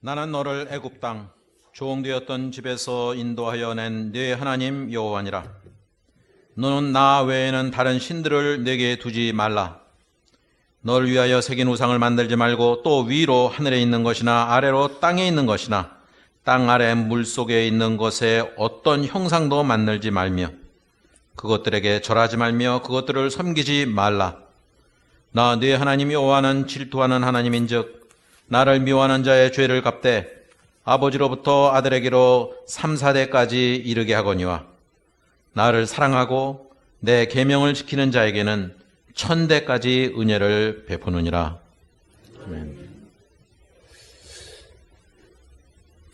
나는 너를 애굽 땅 종되었던 집에서 인도하여 낸 네 하나님 여호와니라. 너는 나 외에는 다른 신들을 내게 두지 말라. 너를 위하여 새긴 우상을 만들지 말고 또 위로 하늘에 있는 것이나 아래로 땅에 있는 것이나 땅 아래 물속에 있는 것에 어떤 형상도 만들지 말며 그것들에게 절하지 말며 그것들을 섬기지 말라. 나 네 하나님 여호와는 질투하는 하나님인즉 나를 미워하는 자의 죄를 갚되 아버지로부터 아들에게로 3, 4대까지 이르게 하거니와 나를 사랑하고 내 계명을 지키는 자에게는 1000대까지 은혜를 베푸느니라. 아멘.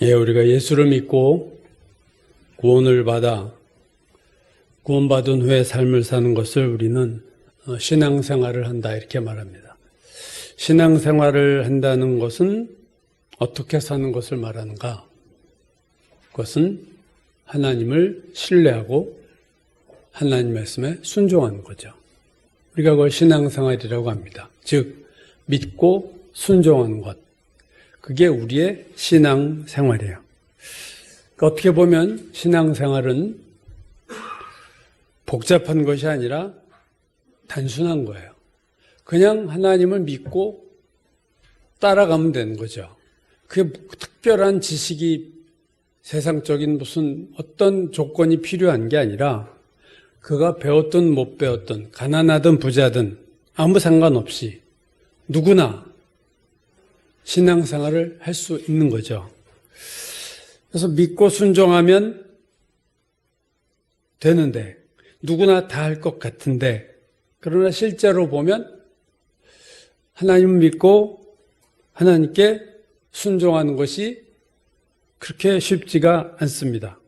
예, 우리가 예수를 믿고 구원을 받아 구원받은 후에 삶을 사는 것을 우리는 신앙생활을 한다 이렇게 말합니다. 신앙생활을 한다는 것은 어떻게 사는 것을 말하는가? 그것은 하나님을 신뢰하고 하나님 말씀에 순종하는 거죠. 우리가 그걸 신앙생활이라고 합니다. 즉 믿고 순종하는 것. 그게 우리의 신앙생활이에요. 그러니까 어떻게 보면 신앙생활은 복잡한 것이 아니라 단순한 거예요. 그냥 하나님을 믿고 따라가면 되는 거죠. 그게 특별한 지식이 세상적인 무슨 어떤 조건이 필요한 게 아니라 그가 배웠든 못 배웠든 가난하든 부자든 아무 상관없이 누구나 신앙생활을 할 수 있는 거죠. 그래서 믿고 순종하면 되는데 누구나 다 할 것 같은데 그러나 실제로 보면 하나님을 믿고 하나님께 순종하는 것이 그렇게 쉽지가 않습니다.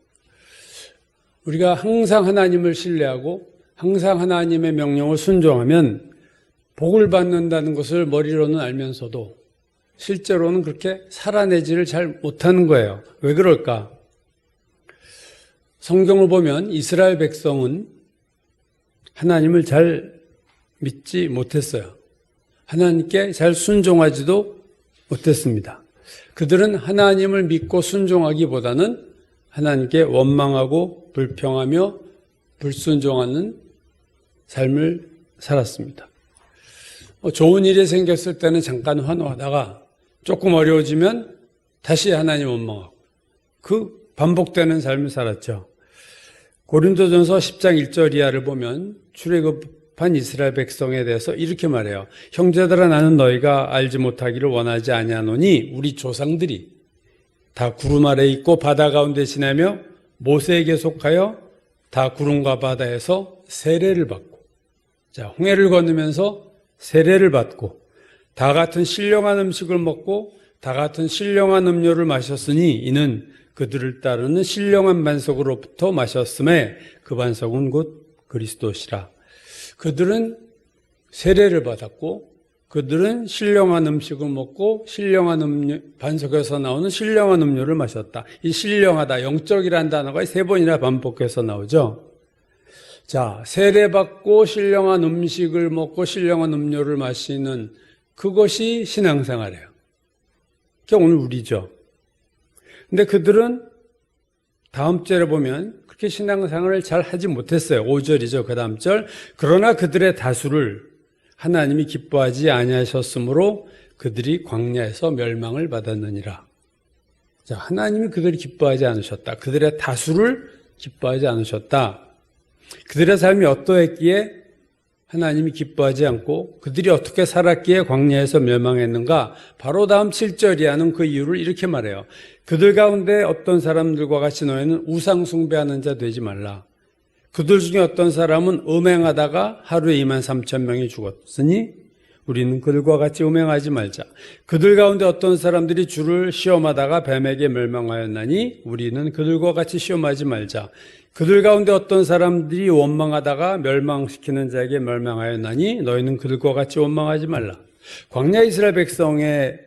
우리가 항상 하나님을 신뢰하고 항상 하나님의 명령을 순종하면 복을 받는다는 것을 머리로는 알면서도 실제로는 그렇게 살아내지를 잘 못하는 거예요. 왜 그럴까? 성경을 보면 이스라엘 백성은 하나님을 잘 믿지 못했어요. 하나님께 잘 순종하지도 못했습니다. 그들은 하나님을 믿고 순종하기보다는 하나님께 원망하고 불평하며 불순종하는 삶을 살았습니다. 좋은 일이 생겼을 때는 잠깐 환호하다가 조금 어려워지면 다시 하나님 원망하고 그 반복되는 삶을 살았죠. 고린도전서 10장 1절 이하를 보면 출애굽한 이스라엘 백성에 대해서 이렇게 말해요. 형제들아 나는 너희가 알지 못하기를 원하지 아니하노니 우리 조상들이 다 구름 아래 있고 바다 가운데 지나며 모세에게 속하여 다 구름과 바다에서 세례를 받고 홍해를 건너면서 세례를 받고 다 같은 신령한 음식을 먹고 다 같은 신령한 음료를 마셨으니 이는 그들을 따르는 신령한 반석으로부터 마셨음에 그 반석은 곧 그리스도시라. 그들은 세례를 받았고 그들은 신령한 음식을 먹고 신령한 음료, 반석에서 나오는 신령한 음료를 마셨다. 이 신령하다, 영적이라는 단어가 3번이나 반복해서 나오죠. 자, 세례받고 신령한 음식을 먹고 신령한 음료를 마시는 그것이 신앙생활이에요. 그게 오늘 우리죠. 근데 그들은 다음 절에 보면 그렇게 신앙생활을 잘 하지 못했어요. 5절이죠. 그 다음 절. 그러나 그들의 다수를 하나님이 기뻐하지 아니하셨으므로 그들이 광야에서 멸망을 받았느니라. 자, 하나님이 그들이 기뻐하지 않으셨다. 그들의 다수를 기뻐하지 않으셨다. 그들의 삶이 어떠했기에 하나님이 기뻐하지 않고 그들이 어떻게 살았기에 광야에서 멸망했는가? 바로 다음 7절이 하는 그 이유를 이렇게 말해요. 그들 가운데 어떤 사람들과 같이 너희는 우상 숭배하는 자 되지 말라. 그들 중에 어떤 사람은 음행하다가 하루에 23,000명이 죽었으니 우리는 그들과 같이 음행하지 말자. 그들 가운데 어떤 사람들이 주를 시험하다가 뱀에게 멸망하였나니 우리는 그들과 같이 시험하지 말자. 그들 가운데 어떤 사람들이 원망하다가 멸망시키는 자에게 멸망하였나니 너희는 그들과 같이 원망하지 말라. 광야 이스라엘 백성의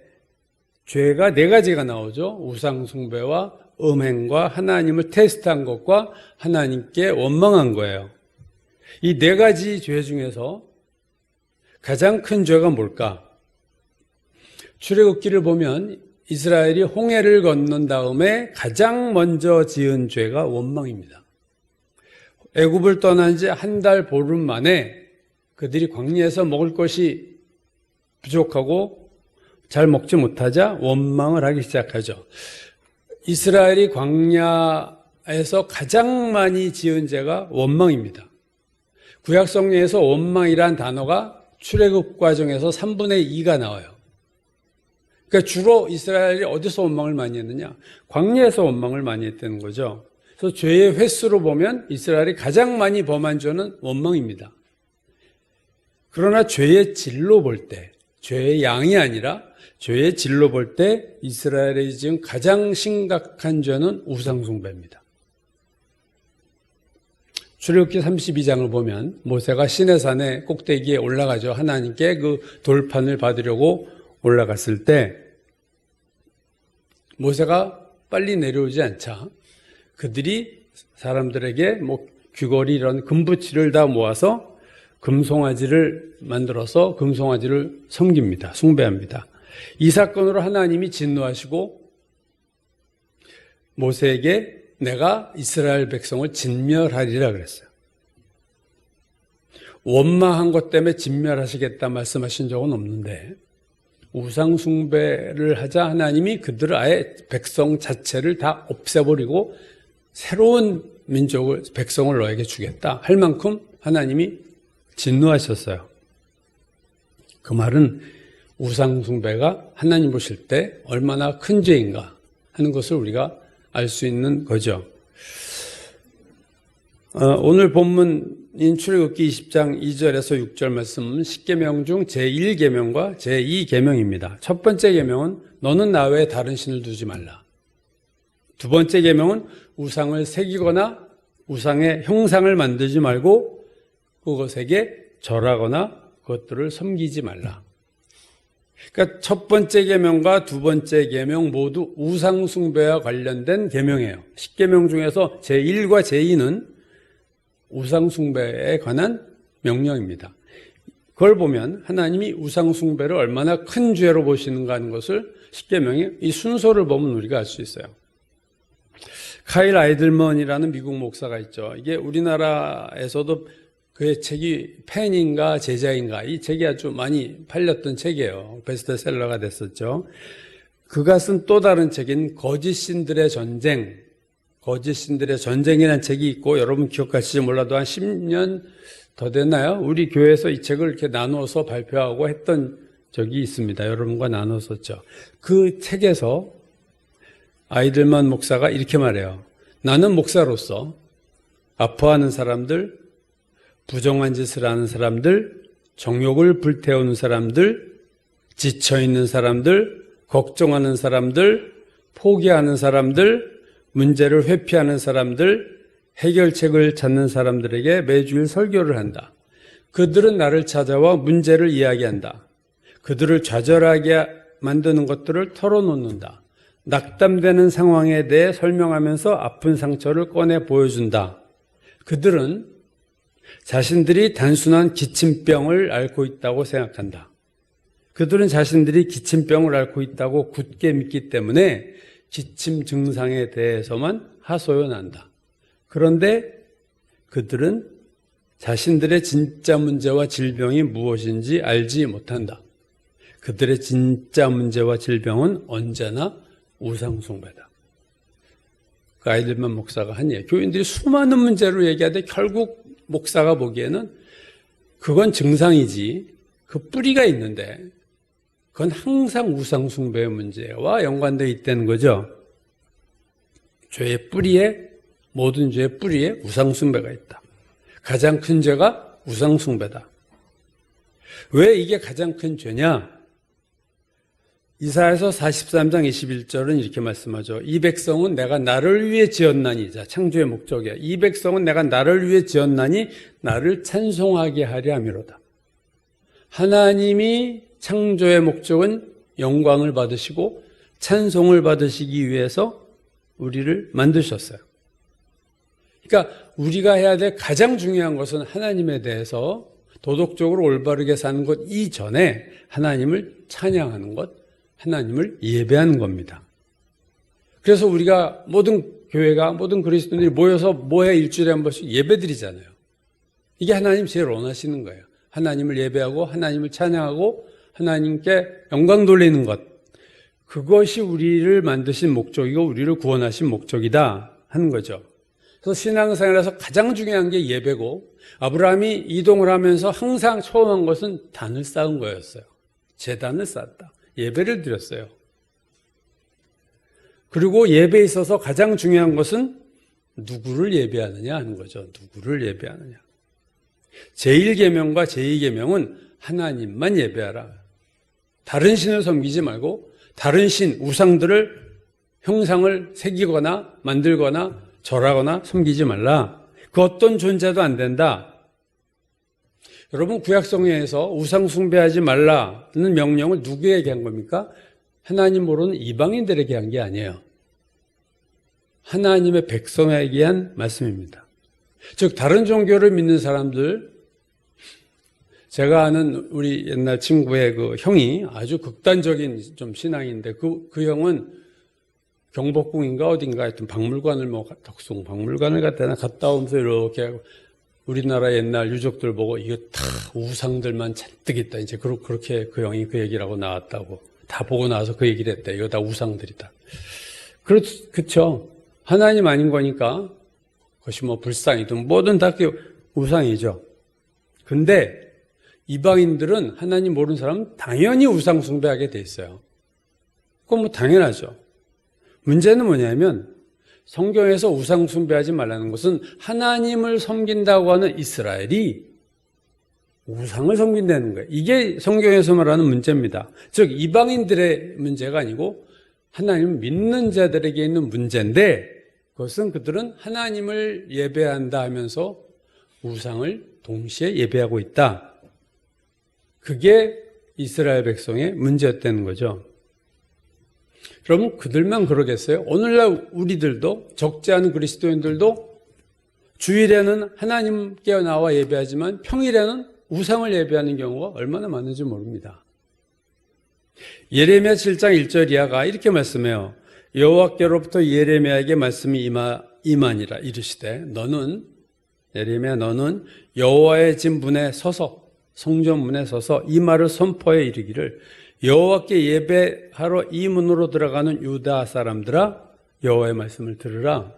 죄가 4가지가 나오죠. 우상 숭배와 음행과 하나님을 테스트한 것과 하나님께 원망한 거예요. 이 4가지 죄 중에서 가장 큰 죄가 뭘까? 출애굽기를 보면 이스라엘이 홍해를 건넌 다음에 가장 먼저 지은 죄가 원망입니다. 애굽을 떠난 지 한 달 보름 만에 그들이 광야에서 먹을 것이 부족하고 잘 먹지 못하자 원망을 하기 시작하죠. 이스라엘이 광야에서 가장 많이 지은 죄가 원망입니다. 구약 성경에서 원망이란 단어가 출애굽 과정에서 3분의 2가 나와요. 그러니까 주로 이스라엘이 어디서 원망을 많이 했느냐? 광야에서 원망을 많이 했다는 거죠. 그래서 죄의 횟수로 보면 이스라엘이 가장 많이 범한 죄는 원망입니다. 그러나 죄의 질로 볼 때, 죄의 양이 아니라 죄의 질로 볼 때 이스라엘이 지금 가장 심각한 죄는 우상숭배입니다. 출애굽기 32장을 보면 모세가 시내산의 꼭대기에 올라가죠. 하나님께 그 돌판을 받으려고 올라갔을 때 모세가 빨리 내려오지 않자 그들이 사람들에게 귀걸이 이런 금부치를 다 모아서 금송아지를 만들어서 금송아지를 섬깁니다. 숭배합니다. 이 사건으로 하나님이 진노하시고 모세에게 내가 이스라엘 백성을 진멸하리라 그랬어요. 원망한 것 때문에 진멸하시겠다 말씀하신 적은 없는데 우상 숭배를 하자 하나님이 그들을 아예 백성 자체를 다 없애버리고 새로운 민족을 백성을 너에게 주겠다 할 만큼 하나님이 진노하셨어요. 그 말은 우상 숭배가 하나님 보실 때 얼마나 큰 죄인가 하는 것을 우리가 알 수 있는 거죠. 오늘 본문인 출애굽기 20장 2절에서 6절 말씀은 10계명 중 제1계명과 제2계명입니다. 첫 번째 계명은 너는 나 외에 다른 신을 두지 말라. 두 번째 계명은 우상을 새기거나 우상의 형상을 만들지 말고 그것에게 절하거나 그것들을 섬기지 말라. 그러니까 첫 번째 계명과 두 번째 계명 모두 우상 숭배와 관련된 계명이에요. 10계명 중에서 제1과 제2는 우상 숭배에 관한 명령입니다. 그걸 보면 하나님이 우상 숭배를 얼마나 큰 죄로 보시는가 하는 것을 10계명의 이 순서를 보면 우리가 알 수 있어요. 카일 아이들먼이라는 미국 목사가 있죠. 이게 우리나라에서도 그의 책이 팬인가 제자인가 이 책이 아주 많이 팔렸던 책이에요. 베스트셀러가 됐었죠. 그가 쓴 또 다른 책인 거짓 신들의 전쟁, 거짓 신들의 전쟁이라는 책이 있고 여러분 기억하실지 몰라도 한 10년 더 됐나요? 우리 교회에서 이 책을 이렇게 나누어서 발표하고 했던 적이 있습니다. 여러분과 나눴었죠. 그 책에서 아이들만 목사가 이렇게 말해요. 나는 목사로서 아파하는 사람들, 부정한 짓을 하는 사람들, 정욕을 불태우는 사람들, 지쳐있는 사람들, 걱정하는 사람들, 포기하는 사람들, 문제를 회피하는 사람들, 해결책을 찾는 사람들에게 매주일 설교를 한다. 그들은 나를 찾아와 문제를 이야기한다. 그들을 좌절하게 만드는 것들을 털어놓는다. 낙담되는 상황에 대해 설명하면서 아픈 상처를 꺼내 보여준다. 그들은 자신들이 단순한 기침병을 앓고 있다고 생각한다. 그들은 자신들이 기침병을 앓고 있다고 굳게 믿기 때문에 기침 증상에 대해서만 하소연한다. 그런데 그들은 자신들의 진짜 문제와 질병이 무엇인지 알지 못한다. 그들의 진짜 문제와 질병은 언제나 우상숭배다. 그 아이들만 목사가 한 얘기. 교인들이 수많은 문제로 얘기하되 결국 목사가 보기에는 그건 증상이지 그 뿌리가 있는데 그건 항상 우상숭배의 문제와 연관되어 있다는 거죠. 죄의 뿌리에, 모든 죄의 뿌리에 우상숭배가 있다. 가장 큰 죄가 우상숭배다. 왜 이게 가장 큰 죄냐? 이사야서 43장 21절은 이렇게 말씀하죠. 이 백성은 내가 나를 위해 지었나니, 자, 창조의 목적이야. 이 백성은 내가 나를 위해 지었나니 나를 찬송하게 하려 함이로다. 하나님이 창조의 목적은 영광을 받으시고 찬송을 받으시기 위해서 우리를 만드셨어요. 그러니까 우리가 해야 될 가장 중요한 것은 하나님에 대해서 도덕적으로 올바르게 사는 것 이전에 하나님을 찬양하는 것, 하나님을 예배하는 겁니다. 그래서 우리가 모든 교회가 모든 그리스도인들이 모여서 뭐해 일주일에 한 번씩 예배드리잖아요. 이게 하나님 제일 원하시는 거예요. 하나님을 예배하고 하나님을 찬양하고 하나님께 영광 돌리는 것. 그것이 우리를 만드신 목적이고 우리를 구원하신 목적이다 하는 거죠. 그래서 신앙생활에서 가장 중요한 게 예배고 아브라함이 이동을 하면서 항상 처음 한 것은 단을 쌓은 거였어요. 제단을 쌓았다. 예배를 드렸어요. 그리고 예배에 있어서 가장 중요한 것은 누구를 예배하느냐 하는 거죠. 누구를 예배하느냐. 제1계명과 제2계명은 하나님만 예배하라. 다른 신을 섬기지 말고 다른 신, 우상들을 형상을 새기거나 만들거나 절하거나 섬기지 말라. 그 어떤 존재도 안 된다. 여러분 구약성경에서 우상 숭배하지 말라는 명령을 누구에게 한 겁니까? 하나님 모르는 이방인들에게 한 게 아니에요. 하나님의 백성에게 한 말씀입니다. 즉 다른 종교를 믿는 사람들, 제가 아는 우리 옛날 친구의 그 형이 아주 극단적인 좀 신앙인데 그 형은 경복궁인가 어딘가 하여튼 박물관을 덕숭 박물관을 갔다 오면서 이렇게 하고 우리나라 옛날 유적들 보고 이거 다 우상들만 잔뜩 있다. 이제 그렇게 그 형이 그 얘기를 하고 나왔다고. 다 보고 나서 그 얘기를 했대. 이거 다 우상들이다. 그렇죠. 하나님 아닌 거니까 그것이 뭐 불상이든 뭐든 다 우상이죠. 근데 이방인들은 하나님 모르는 사람은 당연히 우상 숭배하게 돼 있어요. 그건 뭐 당연하죠. 문제는 뭐냐면 성경에서 우상 숭배하지 말라는 것은 하나님을 섬긴다고 하는 이스라엘이 우상을 섬긴다는 거예요. 이게 성경에서 말하는 문제입니다. 즉 이방인들의 문제가 아니고 하나님을 믿는 자들에게 있는 문제인데 그것은 그들은 하나님을 예배한다 하면서 우상을 동시에 예배하고 있다. 그게 이스라엘 백성의 문제였다는 거죠. 그럼 그들만 그러겠어요? 오늘날 우리들도 적지 않은 그리스도인들도 주일에는 하나님께 나와 예배하지만 평일에는 우상을 예배하는 경우가 얼마나 많은지 모릅니다. 예레미야 7장 1절 이하가 이렇게 말씀해요. 여호와께로부터 예레미야에게 말씀이 임하니라 이르시되 너는 예레미야 너는 여호와의 집 문에 서서 성전 문에 서서 이 말을 선포해 이르기를 여호와께 예배하러 이 문으로 들어가는 유다 사람들아 여호와의 말씀을 들으라.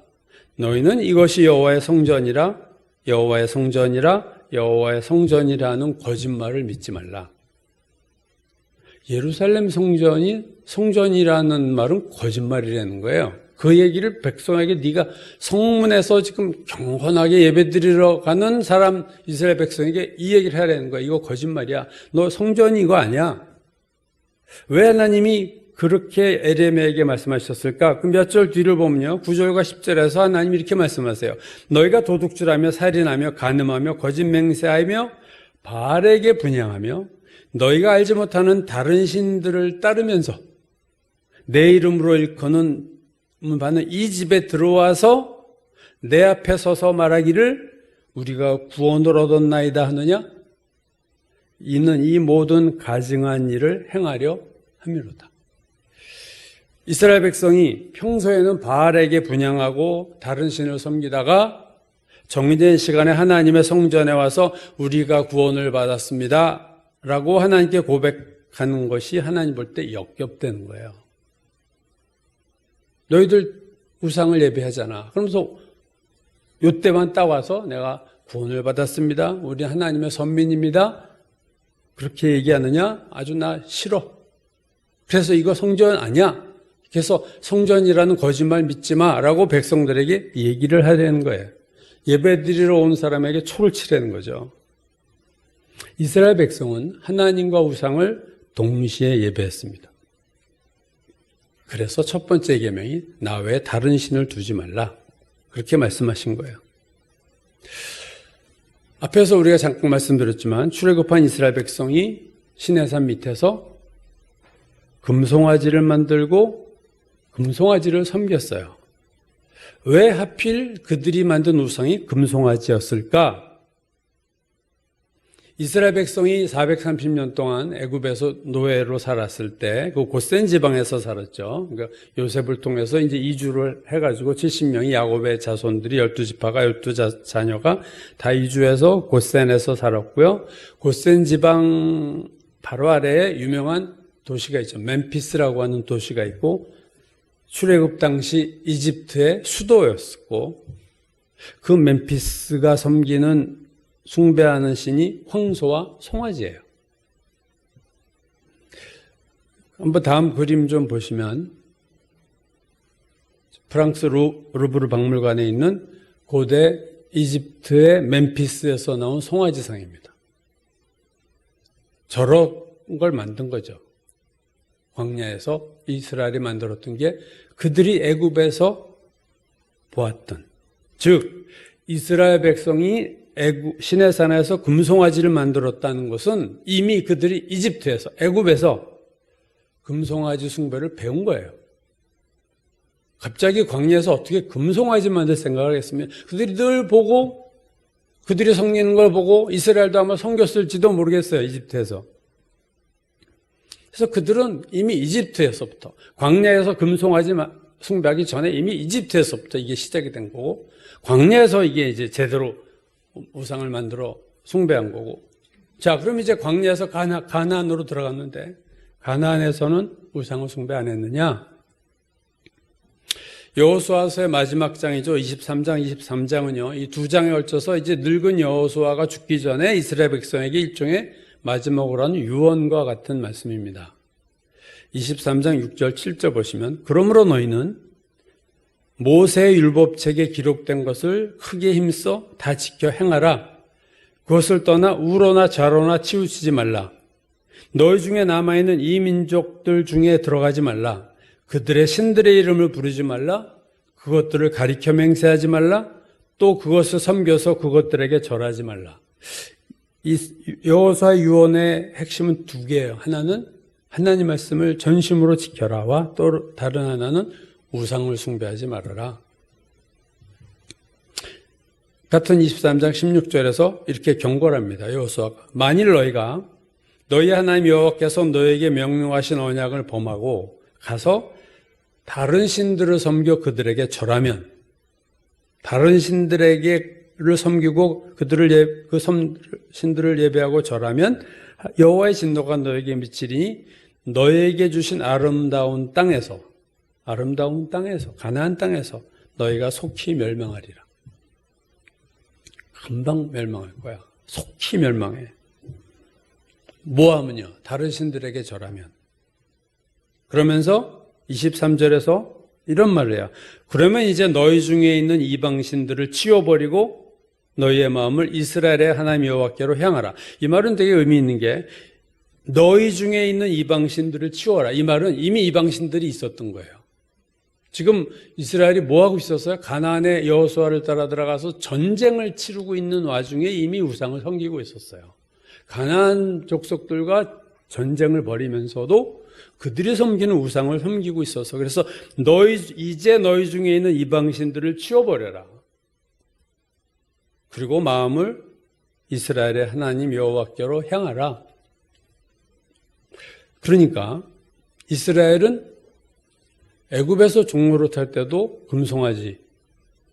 너희는 이것이 여호와의 성전이라 여호와의 성전이라 여호와의 성전이라는 거짓말을 믿지 말라. 예루살렘 성전이라는 말은 거짓말이라는 거예요. 그 얘기를 백성에게 네가 성문에서 지금 경건하게 예배드리러 가는 사람 이스라엘 백성에게 이 얘기를 해야 되는 거야. 이거 거짓말이야. 너 성전이 이거 아니야. 왜 하나님이 그렇게 예레미야에게 말씀하셨을까? 그 몇 절 뒤를 보면요. 9절과 10절에서 하나님이 이렇게 말씀하세요. 너희가 도둑질하며 살인하며 간음하며 거짓 맹세하며 바알에게 분향하며 너희가 알지 못하는 다른 신들을 따르면서 내 이름으로 일컫는 받는 이 집에 들어와서 내 앞에 서서 말하기를 우리가 구원을 얻었나이다 하느냐? 이는 이 모든 가증한 일을 행하려 함이로다. 이스라엘 백성이 평소에는 바알에게 분향하고 다른 신을 섬기다가 정리된 시간에 하나님의 성전에 와서 우리가 구원을 받았습니다 라고 하나님께 고백하는 것이 하나님 볼 때 역겹다는 거예요. 너희들 우상을 예배하잖아. 그러면서 요때만 딱 와서 내가 구원을 받았습니다. 우리 하나님의 선민입니다. 그렇게 얘기하느냐? 아주 나 싫어. 그래서 이거 성전 아니야. 그래서 성전이라는 거짓말 믿지 마라고 백성들에게 얘기를 하려는 거예요. 예배드리러 온 사람에게 초를 치라는 거죠. 이스라엘 백성은 하나님과 우상을 동시에 예배했습니다. 그래서 첫 번째 계명이 나 외에 다른 신을 두지 말라. 그렇게 말씀하신 거예요. 앞에서 우리가 잠깐 말씀드렸지만 출애굽한 이스라엘 백성이 시내산 밑에서 금송아지를 만들고 금송아지를 섬겼어요. 왜 하필 그들이 만든 우상이 금송아지였을까? 이스라엘 백성이 430년 동안 애굽에서 노예로 살았을 때 그 고센 지방에서 살았죠. 그러니까 요셉을 통해서 이제 이주를 해가지고 70명이 야곱의 자손들이 12지파가 12자녀가 다 이주해서 고센에서 살았고요. 고센 지방 바로 아래에 유명한 도시가 있죠. 멤피스라고 하는 도시가 있고 출애굽 당시 이집트의 수도였고 그 멤피스가 섬기는 숭배하는 신이 황소와 송아지예요. 한번 다음 그림 좀 보시면 프랑스 루브르 박물관에 있는 고대 이집트의 멤피스에서 나온 송아지상입니다. 저런 걸 만든 거죠. 광야에서 이스라엘이 만들었던 게 그들이 애굽에서 보았던, 즉 이스라엘 백성이 시내산에서 금송아지를 만들었다는 것은 이미 그들이 이집트에서 애굽에서 금송아지 숭배를 배운 거예요. 갑자기 광야에서 어떻게 금송아지 만들 생각을 하겠으면 그들이 늘 보고 그들이 섬기는 걸 보고 이스라엘도 아마 섬겼을지도 모르겠어요. 이집트에서. 그래서 그들은 이미 이집트에서부터 광야에서 금송아지 숭배하기 전에 이미 이집트에서부터 이게 시작이 된 거고 광야에서 이게 이제 제대로 우상을 만들어 숭배한 거고. 자, 그럼 이제 광야에서 가나안으로 들어갔는데 가나안에서는 우상을 숭배 안 했느냐? 여호수아서의 마지막 장이죠. 23장, 23장은요. 이 두 장에 걸쳐서 이제 늙은 여호수아가 죽기 전에 이스라엘 백성에게 일종의 마지막으로 하는 유언과 같은 말씀입니다. 23장 6절, 7절 보시면 그러므로 너희는 모세의 율법책에 기록된 것을 크게 힘써 다 지켜 행하라. 그것을 떠나 우로나 좌로나 치우치지 말라. 너희 중에 남아있는 이 민족들 중에 들어가지 말라. 그들의 신들의 이름을 부르지 말라. 그것들을 가리켜 맹세하지 말라. 또 그것을 섬겨서 그것들에게 절하지 말라. 이 여호수아의 유언의 핵심은 두 개예요. 하나는 하나님 말씀을 전심으로 지켜라와 또 다른 하나는 우상을 숭배하지 말아라. 같은 23장 16절에서 이렇게 경고를 합니다. 여호수아가 만일 너희가 너희 하나님 여호와께서 너희에게 명령하신 언약을 범하고 가서 다른 신들을 섬겨 그들에게 절하면 다른 신들에게를 섬기고 그들을 신들을 예배하고 절하면 여호와의 진노가 너에게 미치리니 너에게 주신 아름다운 땅에서 가나안 땅에서 너희가 속히 멸망하리라. 금방 멸망할 거야. 속히 멸망해. 뭐하면요? 다른 신들에게 절하면. 그러면서 23절에서 이런 말을 해요. 그러면 이제 너희 중에 있는 이방신들을 치워버리고 너희의 마음을 이스라엘의 하나님 여호와께로 향하라. 이 말은 되게 의미 있는 게 너희 중에 있는 이방신들을 치워라. 이 말은 이미 이방신들이 있었던 거예요. 지금 이스라엘이 뭐하고 있었어요? 가나안의 여호수아를 따라 들어가서 전쟁을 치르고 있는 와중에 이미 우상을 섬기고 있었어요. 가나안 족속들과 전쟁을 벌이면서도 그들이 섬기는 우상을 섬기고 있어서 그래서 이제 너희 중에 있는 이방신들을 치워버려라. 그리고 마음을 이스라엘의 하나님 여호와께로 향하라. 그러니까 이스라엘은 애굽에서 종노릇할 때도 금송아지를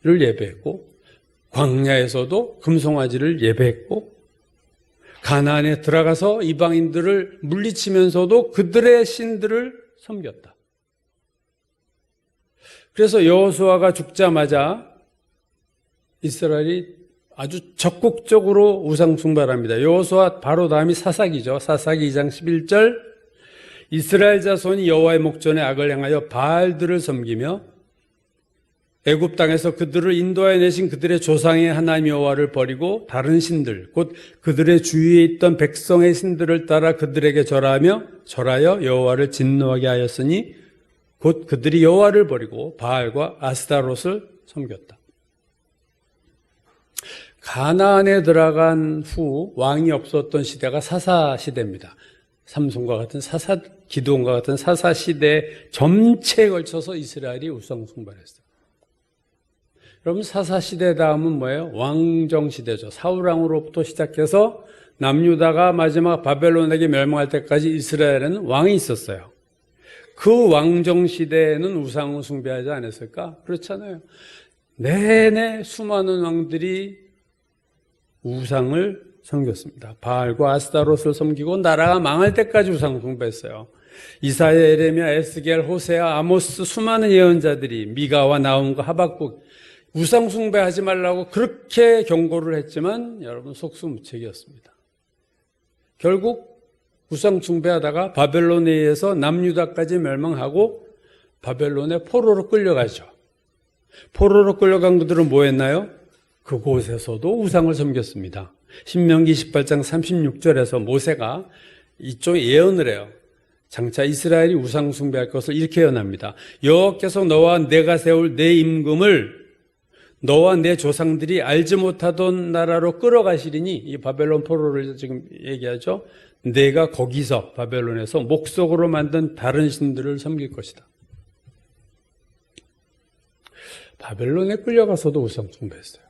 예배했고 광야에서도 금송아지를 예배했고 가나안에 들어가서 이방인들을 물리치면서도 그들의 신들을 섬겼다. 그래서 여호수아가 죽자마자 이스라엘이 아주 적극적으로 우상 숭배를 합니다. 여호수아 바로 다음이 사사기죠. 사사기 2장 11절 이스라엘 자손이 여호와의 목전에 악을 행하여 바알들을 섬기며 애굽 땅에서 그들을 인도하여 내신 그들의 조상의 하나님 여호와를 버리고 다른 신들 곧 그들의 주위에 있던 백성의 신들을 따라 그들에게 절하여 여호와를 진노하게 하였으니 곧 그들이 여호와를 버리고 바알과 아스타롯을 섬겼다. 가나안에 들어간 후 왕이 없었던 시대가 사사 시대입니다. 삼손과 같은 기드온과 같은 사사 시대 전체에 걸쳐서 이스라엘이 우상 숭배를 했어요. 여러분 사사 시대 다음은 뭐예요? 왕정 시대죠. 사울 왕으로부터 시작해서 남유다가 마지막 바벨론에게 멸망할 때까지 이스라엘에는 왕이 있었어요. 그 왕정 시대에는 우상을 숭배하지 않았을까? 그렇잖아요. 내내 수많은 왕들이 우상을 섬겼습니다. 바알과 아스타롯을 섬기고 나라가 망할 때까지 우상 숭배했어요. 이사야, 에레미야, 에스겔, 호세아, 아모스 수많은 예언자들이 미가와 나훔과 하박국 우상 숭배하지 말라고 그렇게 경고를 했지만 여러분 속수무책이었습니다. 결국 우상 숭배하다가 바벨론에 의해서 남유다까지 멸망하고 바벨론의 포로로 끌려가죠. 포로로 끌려간 그들은 뭐 했나요? 그곳에서도 우상을 섬겼습니다. 신명기 18장 36절에서 모세가 이쪽 예언을 해요. 장차 이스라엘이 우상 숭배할 것을 이렇게 예언합니다. 여호와께서 너와 내가 세울 내 임금을 너와 내 조상들이 알지 못하던 나라로 끌어가시리니, 이 바벨론 포로를 지금 얘기하죠. 내가 거기서 바벨론에서 목석으로 만든 다른 신들을 섬길 것이다. 바벨론에 끌려가서도 우상 숭배했어요.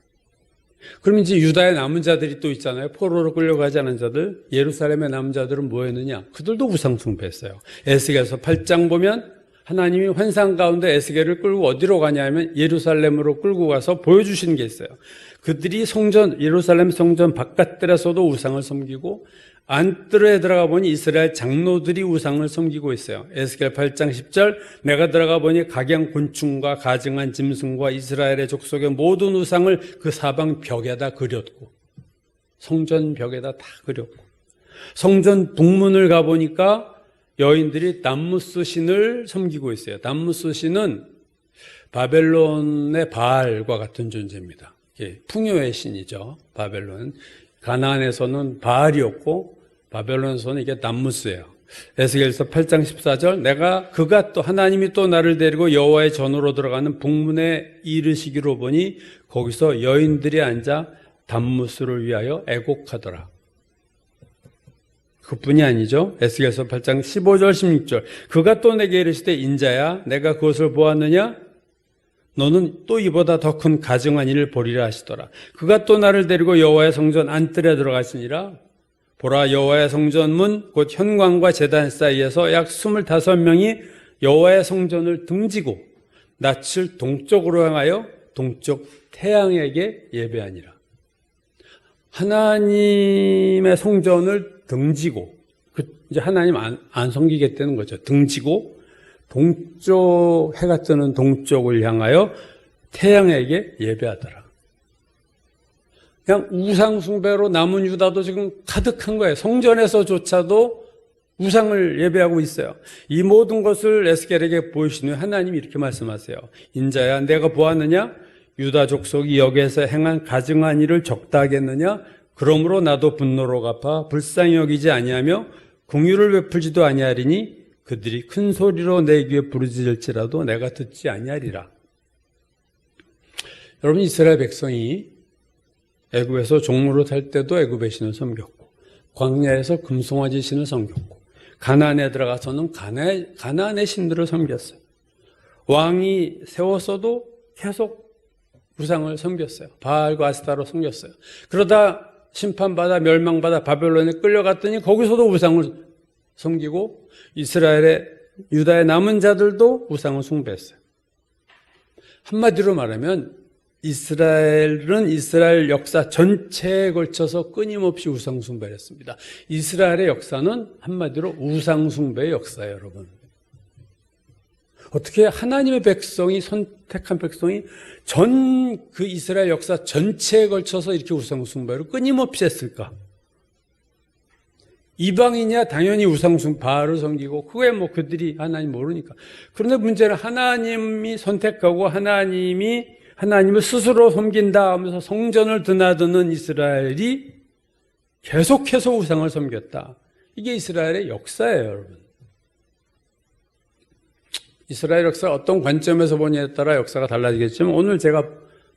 그럼 이제 유다의 남은 자들이 또 있잖아요. 포로로 끌려가지 않은 자들. 예루살렘의 남은 자들은 뭐 했느냐? 그들도 우상 숭배했어요. 에스겔서 8장 보면 하나님이 환상 가운데 에스겔을 끌고 어디로 가냐면 예루살렘으로 끌고 가서 보여주시는 게 있어요. 그들이 성전, 예루살렘 성전 바깥들에서도 우상을 섬기고 안뜰에 들어가 보니 이스라엘 장로들이 우상을 섬기고 있어요. 에스겔 8장 10절 내가 들어가 보니 각양 곤충과 가증한 짐승과 이스라엘의 족속의 모든 우상을 그 사방 벽에다 그렸고, 성전 벽에다 다 그렸고, 성전 북문을 가보니까 여인들이 담무스 신을 섬기고 있어요. 담무스 신은 바벨론의 바알과 같은 존재입니다. 풍요의 신이죠. 바벨론. 가나안에서는 바알이었고 바벨론에서는 이게 담무스예요. 에스겔서 8장 14절 내가 그가 또 하나님이 또 나를 데리고 여호와의 전으로 들어가는 북문에 이르시기로 보니 거기서 여인들이 앉아 담무스를 위하여 애곡하더라. 그뿐이 아니죠. 에스겔서 8장 15절 16절 그가 또 내게 이르시되 인자야 내가 그것을 보았느냐 너는 또 이보다 더 큰 가증한 일을 보리라 하시더라. 그가 또 나를 데리고 여호와의 성전 안뜰에 들어가시니라. 보라 여호와의 성전 문 곧 현관과 제단 사이에서 약 25명이 여호와의 성전을 등지고 낯을 동쪽으로 향하여 동쪽 태양에게 예배하니라. 하나님의 성전을 등지고, 이제 하나님 안 섬기겠다는 거죠. 등지고 동쪽, 해가 뜨는 동쪽을 향하여 태양에게 예배하더라. 그냥 우상숭배로 남은 유다도 지금 가득한 거예요. 성전에서조차도 우상을 예배하고 있어요. 이 모든 것을 에스겔에게 보이신 후에 하나님이 이렇게 말씀하세요. 인자야 내가 보았느냐? 유다 족속이 여기에서 행한 가증한 일을 적다 하겠느냐? 그러므로 나도 분노로 갚아 불쌍히 여기지 아니하며 긍휼을 베풀지도 아니하리니 그들이 큰 소리로 내 귀에 부르짖을지라도 내가 듣지 아니하리라. 여러분 이스라엘 백성이 애굽에서 종로로 살 때도 애굽의 신을 섬겼고 광야에서 금송아지 신을 섬겼고 가나안에 들어가서는 가나안의 신들을 섬겼어요. 왕이 세웠어도 계속 우상을 섬겼어요. 바알과 아스타로 섬겼어요. 그러다 심판받아 멸망받아 바벨론에 끌려갔더니 거기서도 우상을 섬기고 이스라엘의 유다의 남은 자들도 우상을 숭배했어요. 한마디로 말하면 이스라엘은 이스라엘 역사 전체에 걸쳐서 끊임없이 우상 숭배를 했습니다. 이스라엘의 역사는 한마디로 우상 숭배의 역사예요, 여러분. 어떻게 하나님의 백성이, 선택한 백성이 전 그 이스라엘 역사 전체에 걸쳐서 이렇게 우상 숭배를 끊임없이 했을까? 이방인이야 당연히 우상숭 바알을 섬기고 그게 뭐 그들이 하나님 모르니까. 그런데 문제는 하나님이 선택하고 하나님을 스스로 섬긴다 하면서 성전을 드나드는 이스라엘이 계속해서 우상을 섬겼다. 이게 이스라엘의 역사예요, 여러분. 이스라엘 역사를 어떤 관점에서 보냐에 따라 역사가 달라지겠지만 오늘 제가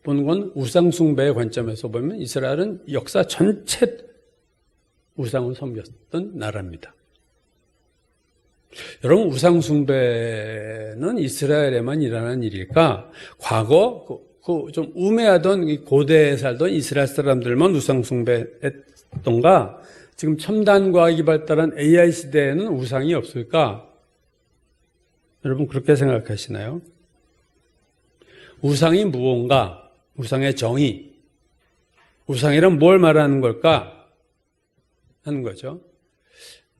보는 건 우상숭배의 관점에서 보면 이스라엘은 역사 전체 우상을 섬겼던 나라입니다. 여러분 우상숭배는 이스라엘에만 일어나는 일일까? 과거 좀 우매하던 고대에 살던 이스라엘 사람들만 우상숭배했던 없던가? 지금 첨단 과학이 발달한 AI 시대에는 우상이 없을까? 여러분 그렇게 생각하시나요? 우상이 무언가? 우상의 정의. 우상이란 뭘 말하는 걸까? 하는 거죠.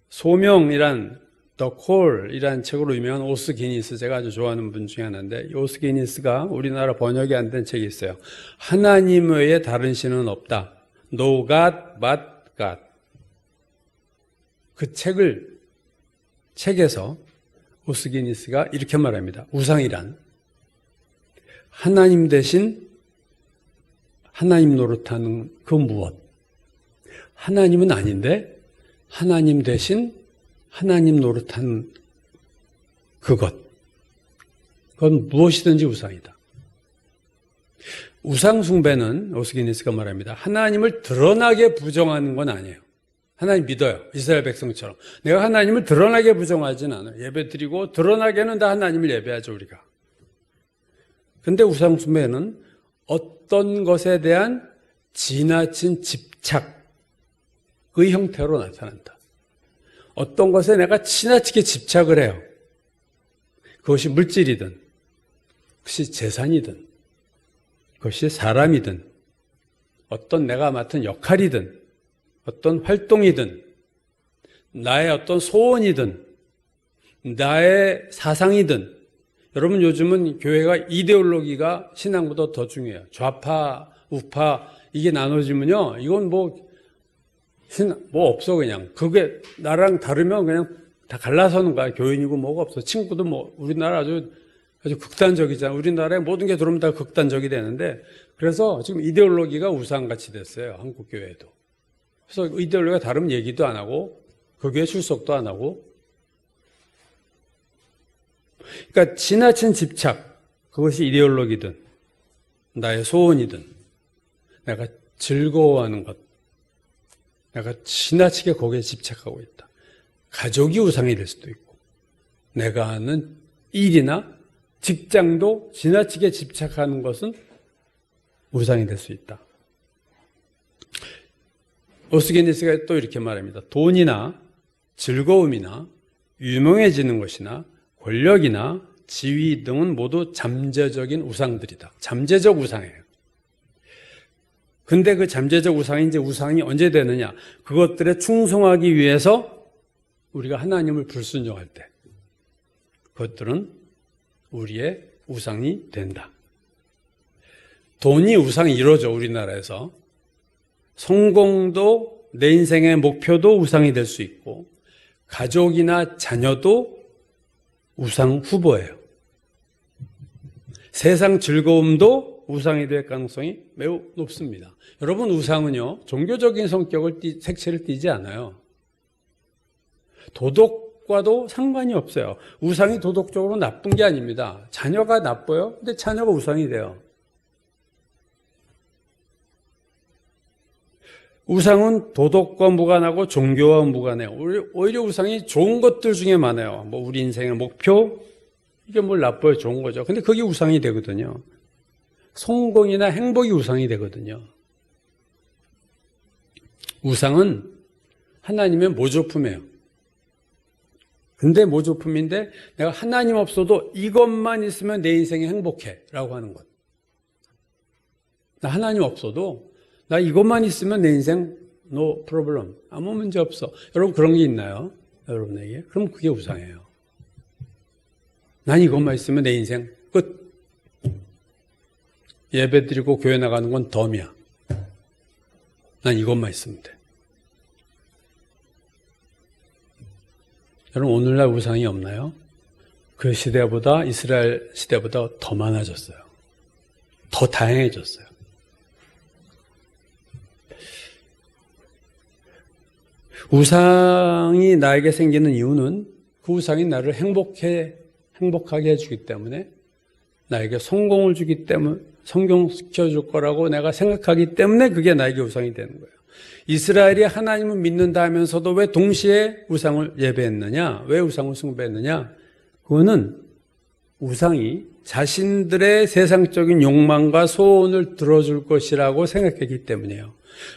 소명이란 The Call이란 책으로 유명한 오스 기니스, 제가 아주 좋아하는 분 중에 하나인데, 오스 기니스가 우리나라 번역이 안 된 책이 있어요. 하나님 외에 다른 신은 없다. No God but God. 그 책에서 오스 기니스가 이렇게 말합니다. 우상이란 하나님 대신 하나님 노릇하는 그 무엇. 하나님은 아닌데 하나님 대신 하나님 노릇하는 그것. 그건 무엇이든지 우상이다. 우상 숭배는 오스기니스가 말합니다. 하나님을 드러나게 부정하는 건 아니에요. 하나님 믿어요. 이스라엘 백성처럼. 내가 하나님을 드러나게 부정하지는 않아요. 예배 드리고 드러나게는 다 하나님을 예배하죠, 우리가. 근데 우상 숭배는 어떤 것에 대한 지나친 집착의 형태로 나타난다. 어떤 것에 내가 지나치게 집착을 해요. 그것이 물질이든, 그것이 재산이든, 그것이 사람이든, 어떤 내가 맡은 역할이든, 어떤 활동이든, 나의 어떤 소원이든, 나의 사상이든. 여러분 요즘은 교회가 이데올로기가 신앙보다 더 중요해요. 좌파, 우파 이게 나눠지면요, 이건 뭐 없어 그냥. 그게 나랑 다르면 그냥 다 갈라서는 거야. 교인이고 뭐가 없어. 친구도 뭐 우리나라 아주 극단적이잖아. 우리나라에 모든 게 들어오면 다 극단적이 되는데, 그래서 지금 이데올로기가 우상같이 됐어요. 한국 교회도. 그래서 이데올로기가 다르면 얘기도 안 하고 그 교회 출석도 안 하고. 그러니까 지나친 집착, 그것이 이데올로기든 나의 소원이든 내가 즐거워하는 것, 내가 지나치게 거기에 집착하고 있다. 가족이 우상이 될 수도 있고, 내가 하는 일이나 직장도 지나치게 집착하는 것은 우상이 될 수 있다. 오스게니스가 또 이렇게 말합니다. 돈이나 즐거움이나 유명해지는 것이나 권력이나 지위 등은 모두 잠재적인 우상들이다. 잠재적 우상이에요. 근데 그 잠재적 우상이 이제 우상이 언제 되느냐? 그것들에 충성하기 위해서 우리가 하나님을 불순종할 때 그것들은 우리의 우상이 된다. 돈이 우상이 이루어져, 우리나라에서. 성공도 내 인생의 목표도 우상이 될 수 있고, 가족이나 자녀도 우상 후보예요. 세상 즐거움도 우상이 될 가능성이 매우 높습니다. 여러분, 우상은요, 종교적인 색채를 띠지 않아요. 도덕과도 상관이 없어요. 우상이 도덕적으로 나쁜 게 아닙니다. 자녀가 나빠요? 근데 자녀가 우상이 돼요. 우상은 도덕과 무관하고 종교와 무관해요. 오히려 우상이 좋은 것들 중에 많아요. 뭐 우리 인생의 목표, 이게 뭘 나빠요? 좋은 거죠. 근데 그게 우상이 되거든요. 성공이나 행복이 우상이 되거든요. 우상은 하나님의 모조품이에요. 근데 모조품인데 내가 하나님 없어도 이것만 있으면 내 인생이 행복해 라고 하는 것. 나 하나님 없어도 나 이것만 있으면 내 인생 no problem, 아무 문제 없어. 여러분 그런 게 있나요? 여러분에게? 그럼 그게 우상이에요. 난 이것만 있으면 내 인생 끝. 예배 드리고 교회 나가는 건 덤이야. 난 이것만 있으면 돼. 여러분 오늘날 우상이 없나요? 그 시대보다, 이스라엘 시대보다 더 많아졌어요. 더 다양해졌어요. 우상이 나에게 생기는 이유는 그 우상이 나를 행복하게 해주기 때문에, 나에게 성공을 주기 때문에, 성공시켜줄 거라고 내가 생각하기 때문에 그게 나에게 우상이 되는 거예요. 이스라엘이 하나님을 믿는다 하면서도 왜 동시에 우상을 예배했느냐? 왜 우상을 숭배했느냐? 그거는 우상이 자신들의 세상적인 욕망과 소원을 들어줄 것이라고 생각했기 때문이에요.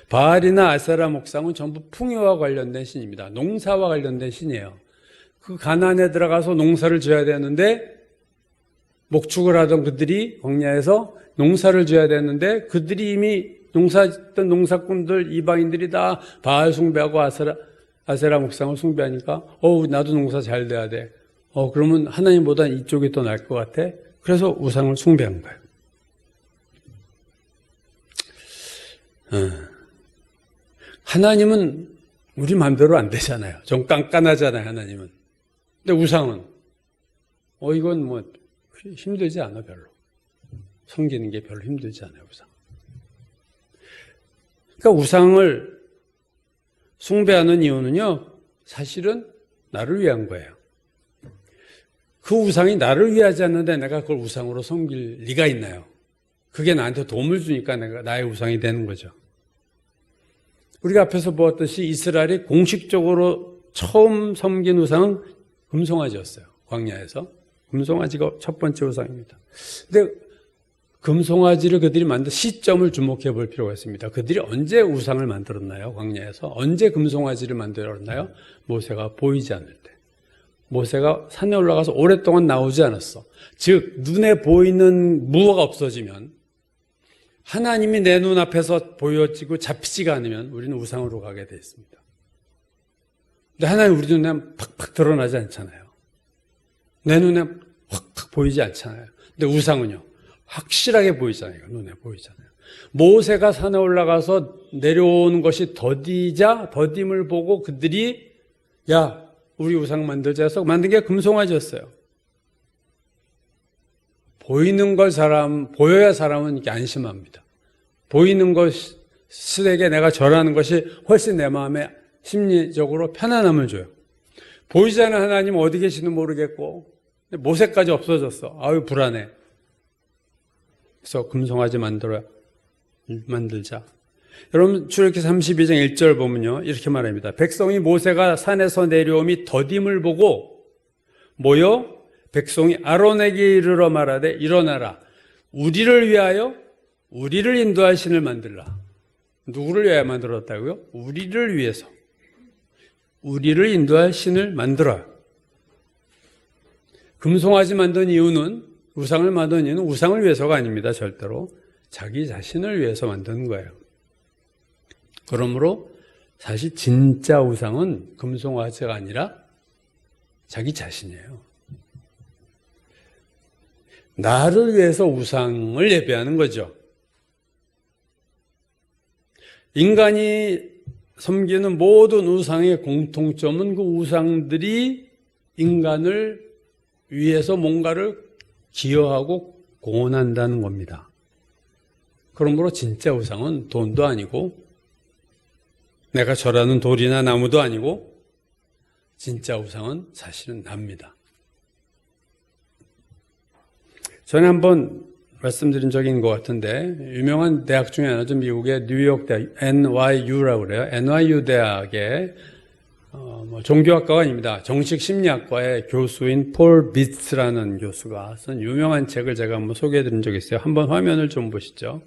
바알이나 아세라 목상은 전부 풍요와 관련된 신입니다. 농사와 관련된 신이에요. 그 가나안에 들어가서 농사를 지어야 되는데 목축을 하던 그들이 광야에서 농사를 지어야 되는데 그들이 이미 농사짓던 농사꾼들 이방인들이 다 바알 숭배하고 아세라 목상을 숭배하니까 나도 농사 잘 돼야 돼. 그러면 하나님보다 이쪽이 더 나을 것 같아. 그래서 우상을 숭배한 거예요. 하나님은 우리 마음대로 안 되잖아요. 좀 깐깐하잖아요, 하나님은. 근데 우상은 이건 뭐 힘들지 않아 별로. 섬기는 게 별로 힘들지 않아요, 우상. 그러니까 우상을 숭배하는 이유는요, 사실은 나를 위한 거예요. 그 우상이 나를 위하지 않는데 내가 그걸 우상으로 섬길 리가 있나요? 그게 나한테 도움을 주니까 내가 나의 우상이 되는 거죠. 우리가 앞에서 보았듯이 이스라엘이 공식적으로 처음 섬긴 우상은 금송아지였어요. 광야에서. 금송아지가 첫 번째 우상입니다. 근데 금송아지를 그들이 만든 시점을 주목해 볼 필요가 있습니다. 그들이 언제 우상을 만들었나요? 광야에서. 언제 금송아지를 만들었나요? 모세가 보이지 않을 때. 모세가 산에 올라가서 오랫동안 나오지 않았어. 즉 눈에 보이는 무어가 없어지면, 하나님이 내 눈앞에서 보여지고 잡히지가 않으면 우리는 우상으로 가게 되어 있습니다. 근데 하나님 우리 눈에 팍팍 드러나지 않잖아요. 내 눈에 확 보이지 않잖아요. 근데 우상은요, 확실하게 보이잖아요. 눈에 보이잖아요. 모세가 산에 올라가서 내려오는 것이 더딤을 보고 그들이 우리 우상 만들자 해서 만든 게 금송아지였어요. 보여야 사람은 이렇게 안심합니다. 보이는 것에게 내가 절하는 것이 훨씬 내 마음에 심리적으로 편안함을 줘요. 보이지 않는 하나님 어디 계시는 모르겠고, 모세까지 없어졌어. 불안해. 그래서 금송아지 만들자. 여러분, 출애굽기 32장 1절 보면요, 이렇게 말합니다. 백성이 모세가 산에서 내려오미 더딤을 보고 모여 백성이 아론에게 이르러 말하되 일어나라. 우리를 위하여 우리를 인도할 신을 만들라. 누구를 위하여 만들었다고요? 우리를 위해서. 우리를 인도할 신을 만들어요. 금송아지 만든 이유는, 우상을 만든 이유는 우상을 위해서가 아닙니다. 절대로. 자기 자신을 위해서 만드는 거예요. 그러므로 사실 진짜 우상은 금송아지가 아니라 자기 자신이에요. 나를 위해서 우상을 예배하는 거죠. 인간이 섬기는 모든 우상의 공통점은 그 우상들이 인간을 위해서 뭔가를 기여하고 공헌한다는 겁니다. 그러므로 진짜 우상은 돈도 아니고 내가 절하는 돌이나 나무도 아니고 진짜 우상은 사실은 납니다. 전에 한번 말씀드린 적이 있는 것 같은데, 유명한 대학 중에 하나죠. 미국의 뉴욕 대학, NYU라고 그래요. NYU 대학의 종교학과가 아닙니다. 정식 심리학과의 교수인 폴 비츠라는 교수가 쓴 유명한 책을 제가 한번 소개해드린 적이 있어요. 한번 화면을 좀 보시죠.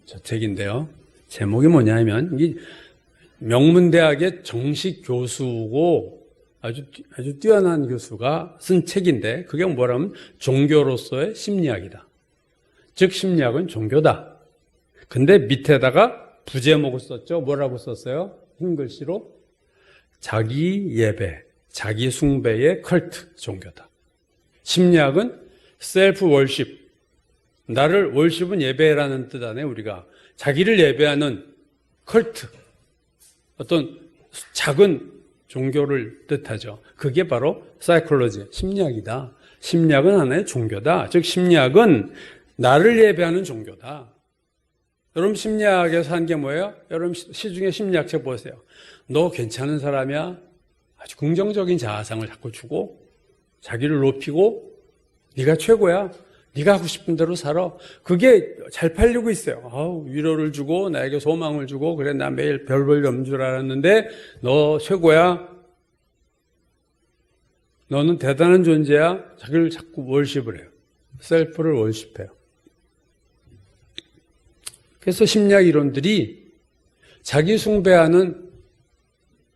저 책인데요. 제목이 뭐냐면, 이게 명문대학의 정식 교수고 아주 뛰어난 교수가 쓴 책인데, 그게 뭐라면 종교로서의 심리학이다. 즉 심리학은 종교다. 근데 밑에다가 부제목을 썼죠. 뭐라고 썼어요? 흰 글씨로 자기 예배, 자기 숭배의 컬트 종교다. 심리학은 셀프 월십, 나를 월십은 예배라는 뜻 안에 우리가 자기를 예배하는 컬트, 어떤 작은 종교를 뜻하죠. 그게 바로 사이콜로지, 심리학이다. 심리학은 하나의 종교다. 즉 심리학은 나를 예배하는 종교다. 여러분 심리학에서 한 게 뭐예요? 여러분 시중에 심리학책 보세요. 너 괜찮은 사람이야? 아주 긍정적인 자아상을 자꾸 주고 자기를 높이고 네가 최고야. 네가 하고 싶은 대로 살아. 그게 잘 팔리고 있어요. 위로를 주고 나에게 소망을 주고 그래 나 매일 별 볼 일 없는 줄 알았는데 너 최고야. 너는 대단한 존재야. 자기를 자꾸 월십을 해요. 셀프를 월십해요. 그래서 심리학 이론들이 자기 숭배하는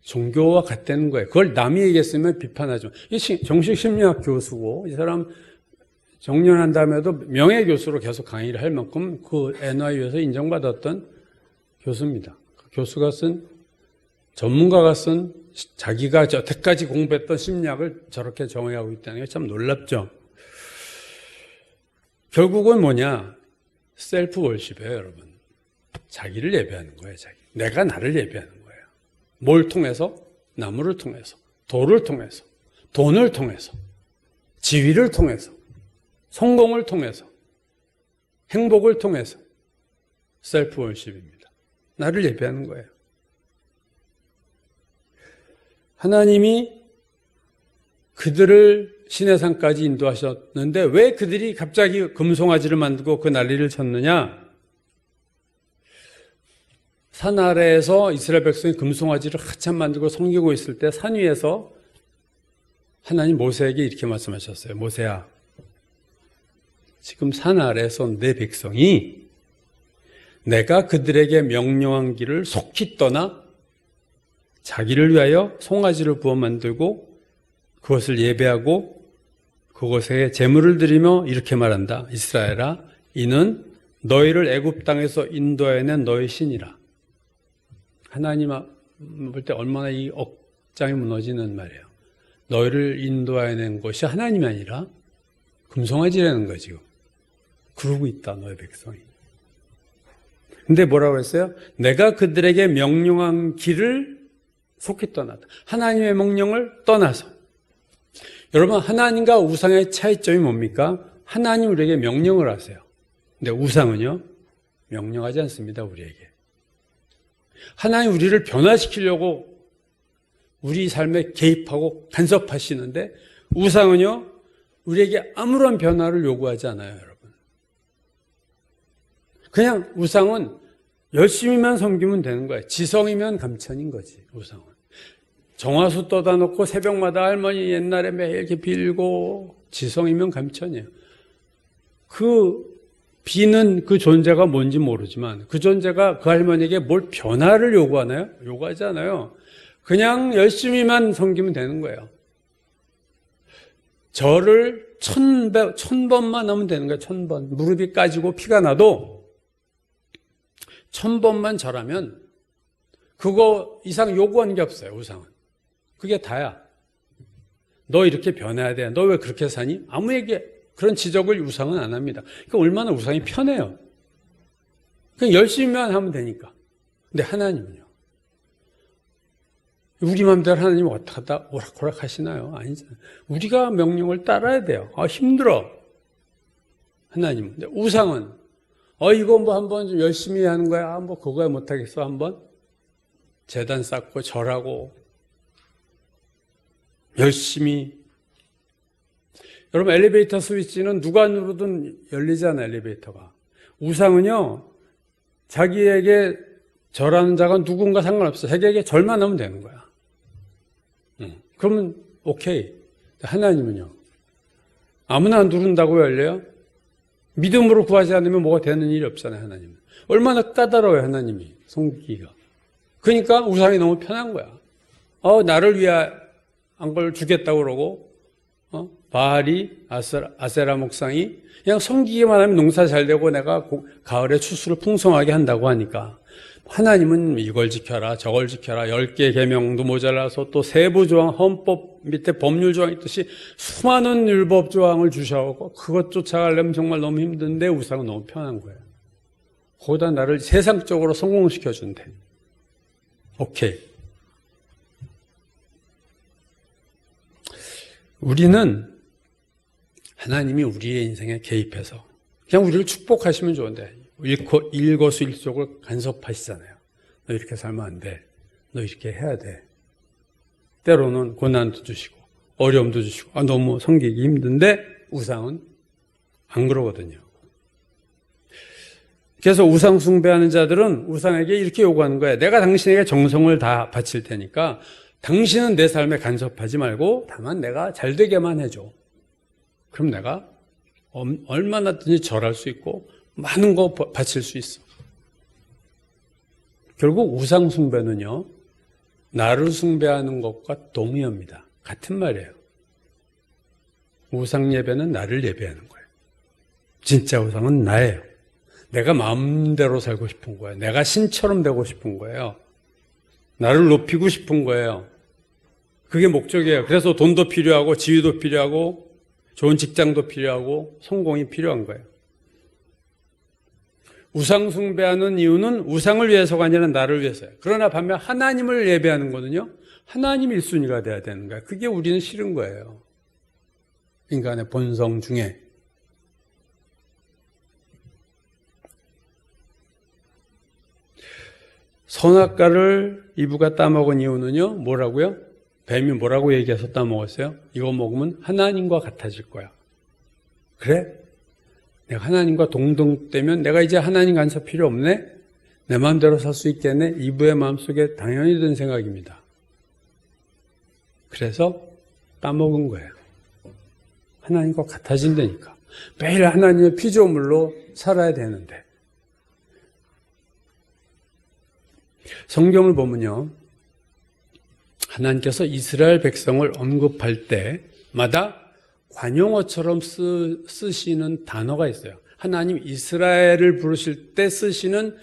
종교와 같다는 거예요. 그걸 남이 얘기했으면 비판하죠. 정식 심리학 교수고 이 사람 정년한 다음에도 명예교수로 계속 강의를 할 만큼 그 NYU에서 인정받았던 교수입니다. 그 교수가 쓴, 전문가가 쓴 자기가 여태까지 공부했던 심리학을 저렇게 정의하고 있다는 게 참 놀랍죠. 결국은 뭐냐? 셀프 월십이에요, 여러분. 자기를 예배하는 거예요, 자기. 내가 나를 예배하는 거예요. 뭘 통해서? 나무를 통해서, 돌을 통해서, 돈을 통해서, 지위를 통해서, 성공을 통해서, 행복을 통해서 셀프 월십입니다. 나를 예배하는 거예요. 하나님이 그들을 신의 산까지 인도하셨는데 왜 그들이 갑자기 금송아지를 만들고 그 난리를 쳤느냐? 산 아래에서 이스라엘 백성이 금송아지를 한참 만들고 섬기고 있을 때 산 위에서 하나님 모세에게 이렇게 말씀하셨어요. 모세야, 지금 산 아래에서 내 백성이 내가 그들에게 명령한 길을 속히 떠나 자기를 위하여 송아지를 부어 만들고 그것을 예배하고 그것에 제물을 드리며 이렇게 말한다. 이스라엘아, 이는 너희를 애굽 땅에서 인도해낸 너희 신이라. 하나님 볼 때 얼마나 이 억장이 무너지는 말이에요. 너희를 인도해낸 것이 하나님이 아니라 금송아지라는 거지. 지금 그러고 있다, 너희 백성이. 근데 뭐라고 했어요? 내가 그들에게 명령한 길을 속히 떠났다. 하나님의 명령을 떠나서. 여러분, 하나님과 우상의 차이점이 뭡니까? 하나님 우리에게 명령을 하세요. 근데 우상은요, 명령하지 않습니다, 우리에게. 하나님 우리를 변화시키려고 우리 삶에 개입하고 간섭하시는데 우상은요, 우리에게 아무런 변화를 요구하지 않아요, 여러분. 그냥 우상은 열심히만 섬기면 되는 거예요. 지성이면 감천인 거지, 우상은. 정화수 떠다 놓고 새벽마다 할머니 옛날에 매일 이렇게 빌고 지성이면 감천이에요. 그 비는 그 존재가 뭔지 모르지만 그 존재가 그 할머니에게 뭘 변화를 요구하나요? 요구하지 않아요. 그냥 열심히만 섬기면 되는 거예요. 절을 1000번만 하면 되는 거예요. 1000번. 무릎이 까지고 피가 나도 1000번만 절하면 그거 이상 요구하는 게 없어요, 우상은. 그게 다야. 너 이렇게 변해야 돼. 너 왜 그렇게 사니? 아무에게 그런 지적을 우상은 안 합니다. 그러니까 얼마나 우상이 편해요. 그냥 열심히만 하면 되니까. 근데 하나님은요. 우리 마음대로 하나님 어떻게 하다 오락오락 하시나요? 아니잖아요. 우리가 명령을 따라야 돼요. 힘들어. 하나님은. 근데 우상은 이거 뭐 한번 좀 열심히 하는 거야. 뭐 그거야 못하겠어. 한번 제단 쌓고 절하고 열심히. 여러분, 엘리베이터 스위치는 누가 누르든 열리잖아요, 엘리베이터가. 우상은요, 자기에게 절하는 자가 누군가 상관없어. 자기에게 절만 하면 되는 거야. 그러면 오케이. 하나님은요, 아무나 누른다고 열려요? 믿음으로 구하지 않으면 뭐가 되는 일이 없잖아요, 하나님은. 얼마나 까다로워요, 하나님이, 섬기기가. 그러니까 우상이 너무 편한 거야. 나를 위한 걸 주겠다고 그러고, 바알이, 아세라 목상이 그냥 섬기기만 하면 농사 잘 되고 내가 가을에 추수를 풍성하게 한다고 하니까 하나님은 이걸 지켜라, 저걸 지켜라, 10개 계명도 모자라서 또 세부 조항, 헌법 밑에 법률 조항이 있듯이 수많은 율법 조항을 주셔서 그것 쫓아가려면 정말 너무 힘든데 우상은 너무 편한 거예요. 거기다 나를 세상적으로 성공시켜준대. 오케이. 우리는 하나님이 우리의 인생에 개입해서 그냥 우리를 축복하시면 좋은데 일거수일투족을 간섭하시잖아요. 너 이렇게 살면 안 돼. 너 이렇게 해야 돼. 때로는 고난도 주시고 어려움도 주시고 너무 섬기기 힘든데 우상은 안 그러거든요. 그래서 우상 숭배하는 자들은 우상에게 이렇게 요구하는 거예요. 내가 당신에게 정성을 다 바칠 테니까 당신은 내 삶에 간섭하지 말고 다만 내가 잘 되게만 해줘. 그럼 내가 얼마나든지 절할 수 있고 많은 거 바칠 수 있어. 결국 우상 숭배는요, 나를 숭배하는 것과 동의어입니다. 같은 말이에요. 우상 예배는 나를 예배하는 거예요. 진짜 우상은 나예요. 내가 마음대로 살고 싶은 거예요. 내가 신처럼 되고 싶은 거예요. 나를 높이고 싶은 거예요. 그게 목적이에요. 그래서 돈도 필요하고 지위도 필요하고 좋은 직장도 필요하고 성공이 필요한 거예요. 우상 숭배하는 이유는 우상을 위해서가 아니라 나를 위해서예요. 그러나 반면 하나님을 예배하는 거는요, 하나님 1순위가 돼야 되는 거예요. 그게 우리는 싫은 거예요. 인간의 본성 중에. 선악과를 이브가 따먹은 이유는요, 뭐라고요? 뱀이 뭐라고 얘기해서 따먹었어요? 이거 먹으면 하나님과 같아질 거야. 그래? 내가 하나님과 동등되면 내가 이제 하나님 간섭 필요 없네? 내 마음대로 살 수 있겠네? 이브의 마음속에 당연히 든 생각입니다. 그래서 따먹은 거예요. 하나님과 같아진다니까. 매일 하나님의 피조물로 살아야 되는데. 성경을 보면요, 하나님께서 이스라엘 백성을 언급할 때마다 관용어처럼 쓰시는 단어가 있어요. 하나님 이스라엘을 부르실 때 쓰시는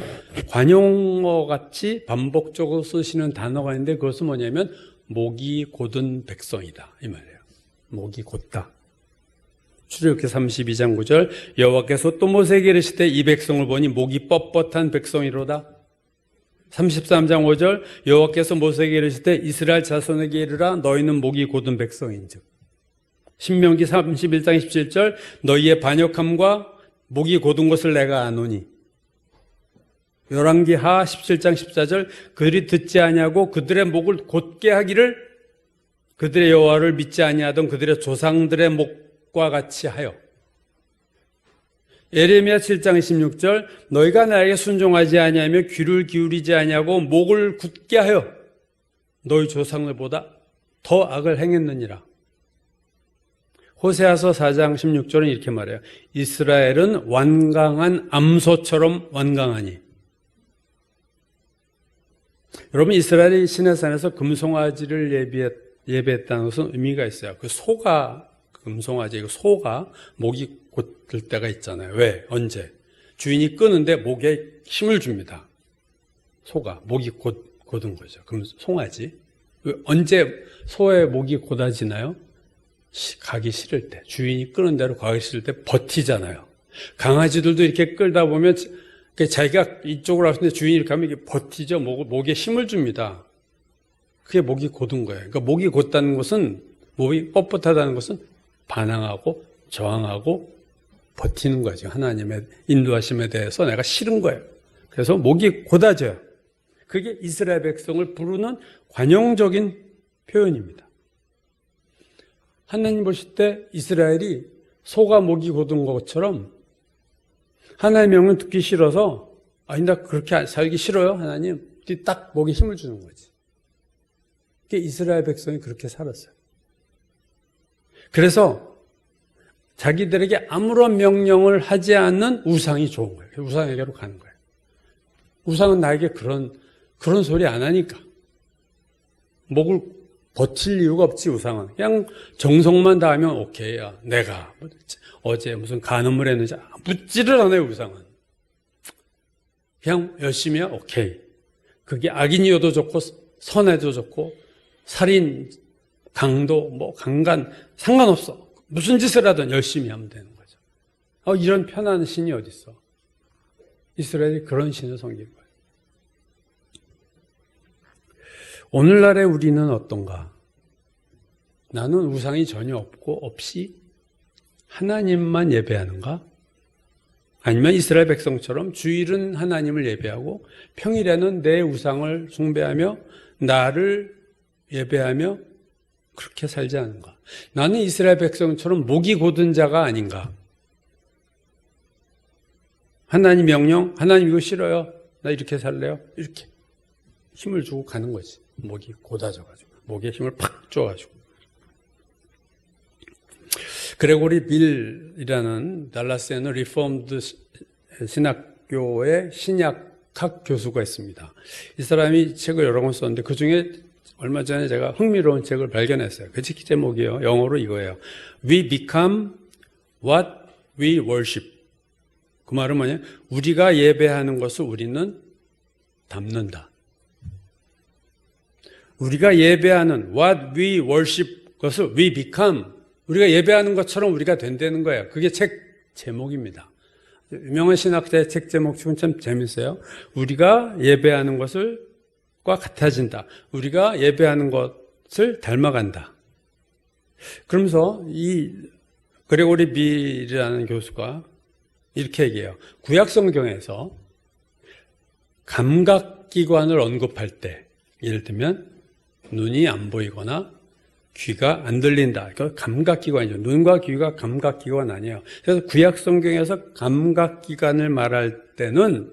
관용어같이 반복적으로 쓰시는 단어가 있는데 그것은 뭐냐면 목이 곧은 백성이다 이 말이에요. 목이 곧다. 출애굽기 32장 9절 여호와께서 또 모세에게 이르시되 이 백성을 보니 목이 뻣뻣한 백성이로다. 33장 5절 여호와께서 모세에게 이르시되 이스라엘 자손에게 이르라 너희는 목이 곧은 백성인즉. 신명기 31장 17절 너희의 반역함과 목이 곧은 것을 내가 아노니. 열왕기 하 17장 14절 그들이 듣지 아니하고 그들의 목을 곧게 하기를 그들의 여호와를 믿지 아니하던 그들의 조상들의 목과 같이 하여. 예레미야 7장 26절 너희가 나에게 순종하지 아니하며 귀를 기울이지 아니하고 목을 굳게 하여 너희 조상들보다 더 악을 행했느니라. 호세아서 4장 16절은 이렇게 말해요. 이스라엘은 완강한 암소처럼 완강하니. 여러분 이스라엘이 시내산에서 금송아지를 예배했다는 것은 의미가 있어요. 그 소가 금송아지, 소가 목이 곧을 때가 있잖아요. 왜? 언제? 주인이 끄는데 목에 힘을 줍니다. 소가 목이 곧은 거죠. 그럼 송아지. 언제 소의 목이 곧아지나요? 가기 싫을 때, 주인이 끄는 대로 가기 싫을 때 버티잖아요. 강아지들도 이렇게 끌다 보면 자기가 이쪽으로 왔는데 주인이 이렇게 하면 이게 버티죠. 목에 힘을 줍니다. 그게 목이 곧은 거예요. 그러니까 목이 곧다는 것은, 목이 뻣뻣하다는 것은 반항하고 저항하고 버티는 거죠. 하나님의 인도하심에 대해서 내가 싫은 거예요. 그래서 목이 곧아져요. 그게 이스라엘 백성을 부르는 관용적인 표현입니다. 하나님 보실 때 이스라엘이 소가 목이 곧은 것처럼 하나님의 명령 듣기 싫어서 아니 나 그렇게 살기 싫어요 하나님. 딱 목에 힘을 주는 거지. 그게 이스라엘 백성이 그렇게 살았어요. 그래서 자기들에게 아무런 명령을 하지 않는 우상이 좋은 거예요. 우상에게로 가는 거예요. 우상은 나에게 그런 소리 안 하니까. 목을 버틸 이유가 없지, 우상은. 그냥 정성만 다하면 오케이야. 내가 어제 무슨 간음을 했는지 묻지를 않아요, 우상은. 그냥 열심히야, 오케이. 그게 악인이어도 좋고 선해도 좋고 살인, 강도, 강간 상관없어. 무슨 짓을 하든 열심히 하면 되는 거죠. 이런 편한 신이 어디 있어? 이스라엘이 그런 신을 섬긴 거예요. 오늘날의 우리는 어떤가? 나는 우상이 전혀 없이 하나님만 예배하는가? 아니면 이스라엘 백성처럼 주일은 하나님을 예배하고 평일에는 내 우상을 숭배하며 나를 예배하며 그렇게 살지 않은가? 나는 이스라엘 백성처럼 목이 곧은 자가 아닌가? 하나님 명령, 하나님 이거 싫어요. 나 이렇게 살래요. 이렇게 힘을 주고 가는 거지. 목이 곧아져가지고 목에 힘을 팍 줘가지고. 그레고리 빌이라는 달라스에 있는 리포먼드 신학교의 신약 각 교수가 있습니다. 이 사람이 책을 여러 권 썼는데 그중에 얼마 전에 제가 흥미로운 책을 발견했어요. 그 책 제목이요. 영어로 이거예요. We become what we worship. 그 말은 뭐냐? 우리가 예배하는 것을 우리는 담는다. 우리가 예배하는 what we worship 것을 we become. 우리가 예배하는 것처럼 우리가 된다는 거예요. 그게 책 제목입니다. 유명한 신학자의 책 제목 중에 참 재밌어요. 우리가 예배하는 것을 과 같아진다. 우리가 예배하는 것을 닮아간다. 그러면서 이 그레고리 빌이라는 교수가 이렇게 얘기해요. 구약 성경에서 감각기관을 언급할 때 예를 들면 눈이 안 보이거나 귀가 안 들린다. 그 감각기관이죠. 눈과 귀가 감각기관 아니에요. 그래서 구약 성경에서 감각기관을 말할 때는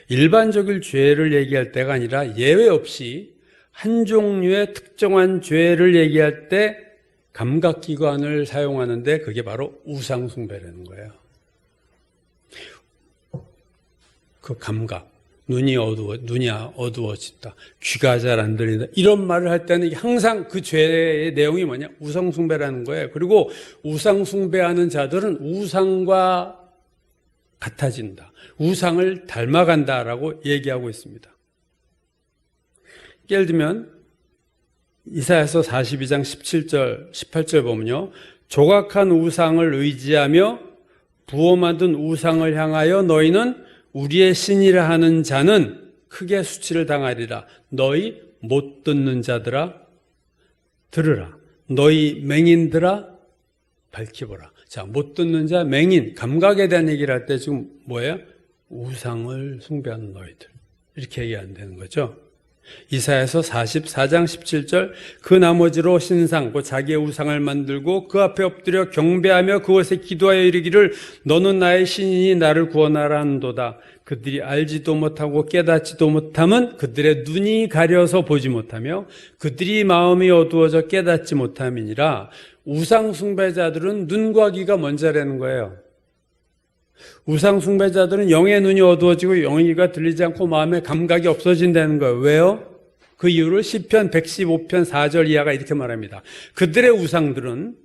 일반적인 죄를 얘기할 때가 아니라 예외 없이 한 종류의 특정한 죄를 얘기할 때 감각기관을 사용하는데 그게 바로 우상숭배라는 거예요. 그 감각, 눈이 어두워진다, 귀가 잘 안 들린다 이런 말을 할 때는 항상 그 죄의 내용이 뭐냐? 우상숭배라는 거예요. 그리고 우상숭배하는 자들은 우상과 같아진다. 우상을 닮아간다라고 얘기하고 있습니다. 예를 들면 이사야서 42장 17절, 18절 보면요. 조각한 우상을 의지하며 부어 만든 우상을 향하여 너희는 우리의 신이라 하는 자는 크게 수치를 당하리라. 너희 못 듣는 자들아 들으라. 너희 맹인들아 밝히보라. 자, 못 듣는 자, 맹인, 감각에 대한 얘기를 할 때 지금 뭐예요? 우상을 숭배하는 너희들. 이렇게 얘기한다는 거죠. 이사야서 44장 17절 그 나머지로 신상, 그 자기의 우상을 만들고 그 앞에 엎드려 경배하며 그것에 기도하여 이르기를 너는 나의 신이니 나를 구원하라 한도다. 그들이 알지도 못하고 깨닫지도 못함은 그들의 눈이 가려서 보지 못하며 그들이 마음이 어두워져 깨닫지 못함이니라. 우상 숭배자들은 눈과 귀가 먼저라는 거예요. 우상 숭배자들은 영의 눈이 어두워지고 영의 귀가 들리지 않고 마음의 감각이 없어진다는 거예요. 왜요? 그 이유를 시편 115편 4절 이하가 이렇게 말합니다. 그들의 우상들은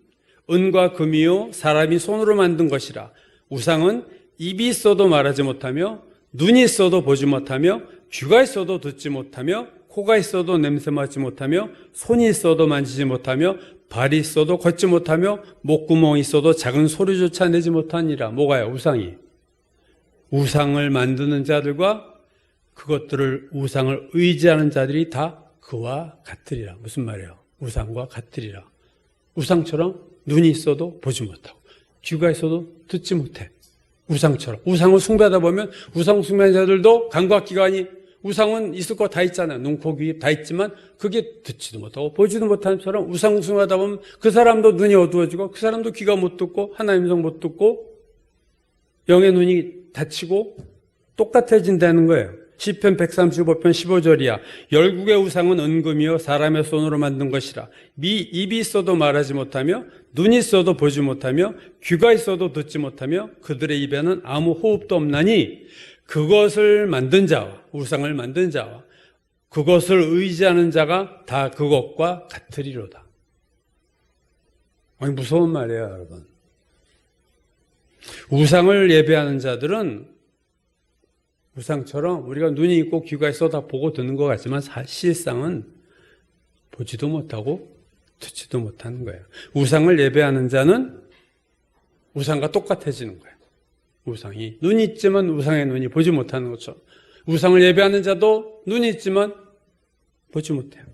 은과 금이요 사람이 손으로 만든 것이라. 우상은 입이 있어도 말하지 못하며 눈이 있어도 보지 못하며 귀가 있어도 듣지 못하며 코가 있어도 냄새 맡지 못하며 손이 있어도 만지지 못하며 발이 있어도 걷지 못하며 목구멍이 있어도 작은 소리조차 내지 못하니라. 뭐가요? 우상이. 우상을 만드는 자들과 그것들을 우상을 의지하는 자들이 다 그와 같으리라. 무슨 말이에요? 우상과 같으리라. 우상처럼 눈이 있어도 보지 못하고 귀가 있어도 듣지 못해. 우상처럼. 우상을 숭배하다 보면 우상 숭배하는 자들도 감각기관이 우상은 있을 거 다 있잖아요. 눈, 코, 귀 다 있지만 그게 듣지도 못하고 보지도 못하는 사람 우상 숭배하다 보면 그 사람도 눈이 어두워지고 그 사람도 귀가 못 듣고 하나님의 성 못 듣고 영의 눈이 닫히고 똑같아진다는 거예요. 시편 135편 15절이야. 열국의 우상은 은금이요 사람의 손으로 만든 것이라. 입이 있어도 말하지 못하며 눈이 있어도 보지 못하며 귀가 있어도 듣지 못하며 그들의 입에는 아무 호흡도 없나니 그것을 만든 자와 우상을 만든 자와 그것을 의지하는 자가 다 그것과 같으리로다. 아니 무서운 말이에요, 여러분. 우상을 예배하는 자들은 우상처럼 우리가 눈이 있고 귀가 있어 다 보고 듣는 것 같지만 사실상은 보지도 못하고 듣지도 못하는 거예요. 우상을 예배하는 자는 우상과 똑같아지는 거예요. 우상이 눈이 있지만 우상의 눈이 보지 못하는 것처럼 우상을 예배하는 자도 눈이 있지만 보지 못해요.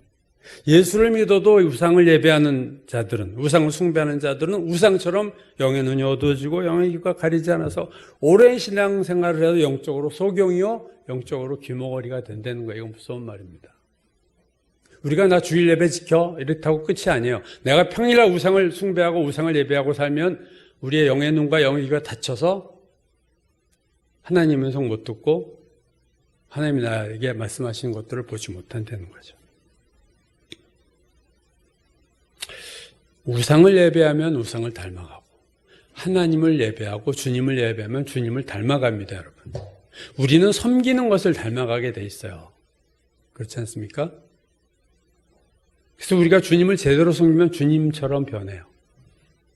예수를 믿어도 우상을 예배하는 자들은 우상을 숭배하는 자들은 우상처럼 영의 눈이 어두워지고 영의 귀가 가리지 않아서 오랜 신앙생활을 해도 영적으로 소경이요 영적으로 귀머거리가 된다는 거예요. 이건 무서운 말입니다. 우리가 나 주일 예배 지켜 이렇다고 끝이 아니에요. 내가 평일날 우상을 숭배하고 우상을 예배하고 살면 우리의 영의 눈과 영의 귀가 닫혀서 하나님의 성 못 듣고 하나님이 나에게 말씀하시는 것들을 보지 못한다는 거죠. 우상을 예배하면 우상을 닮아가고 하나님을 예배하고 주님을 예배하면 주님을 닮아갑니다, 여러분. 우리는 섬기는 것을 닮아가게 돼 있어요. 그렇지 않습니까? 그래서 우리가 주님을 제대로 섬기면 주님처럼 변해요.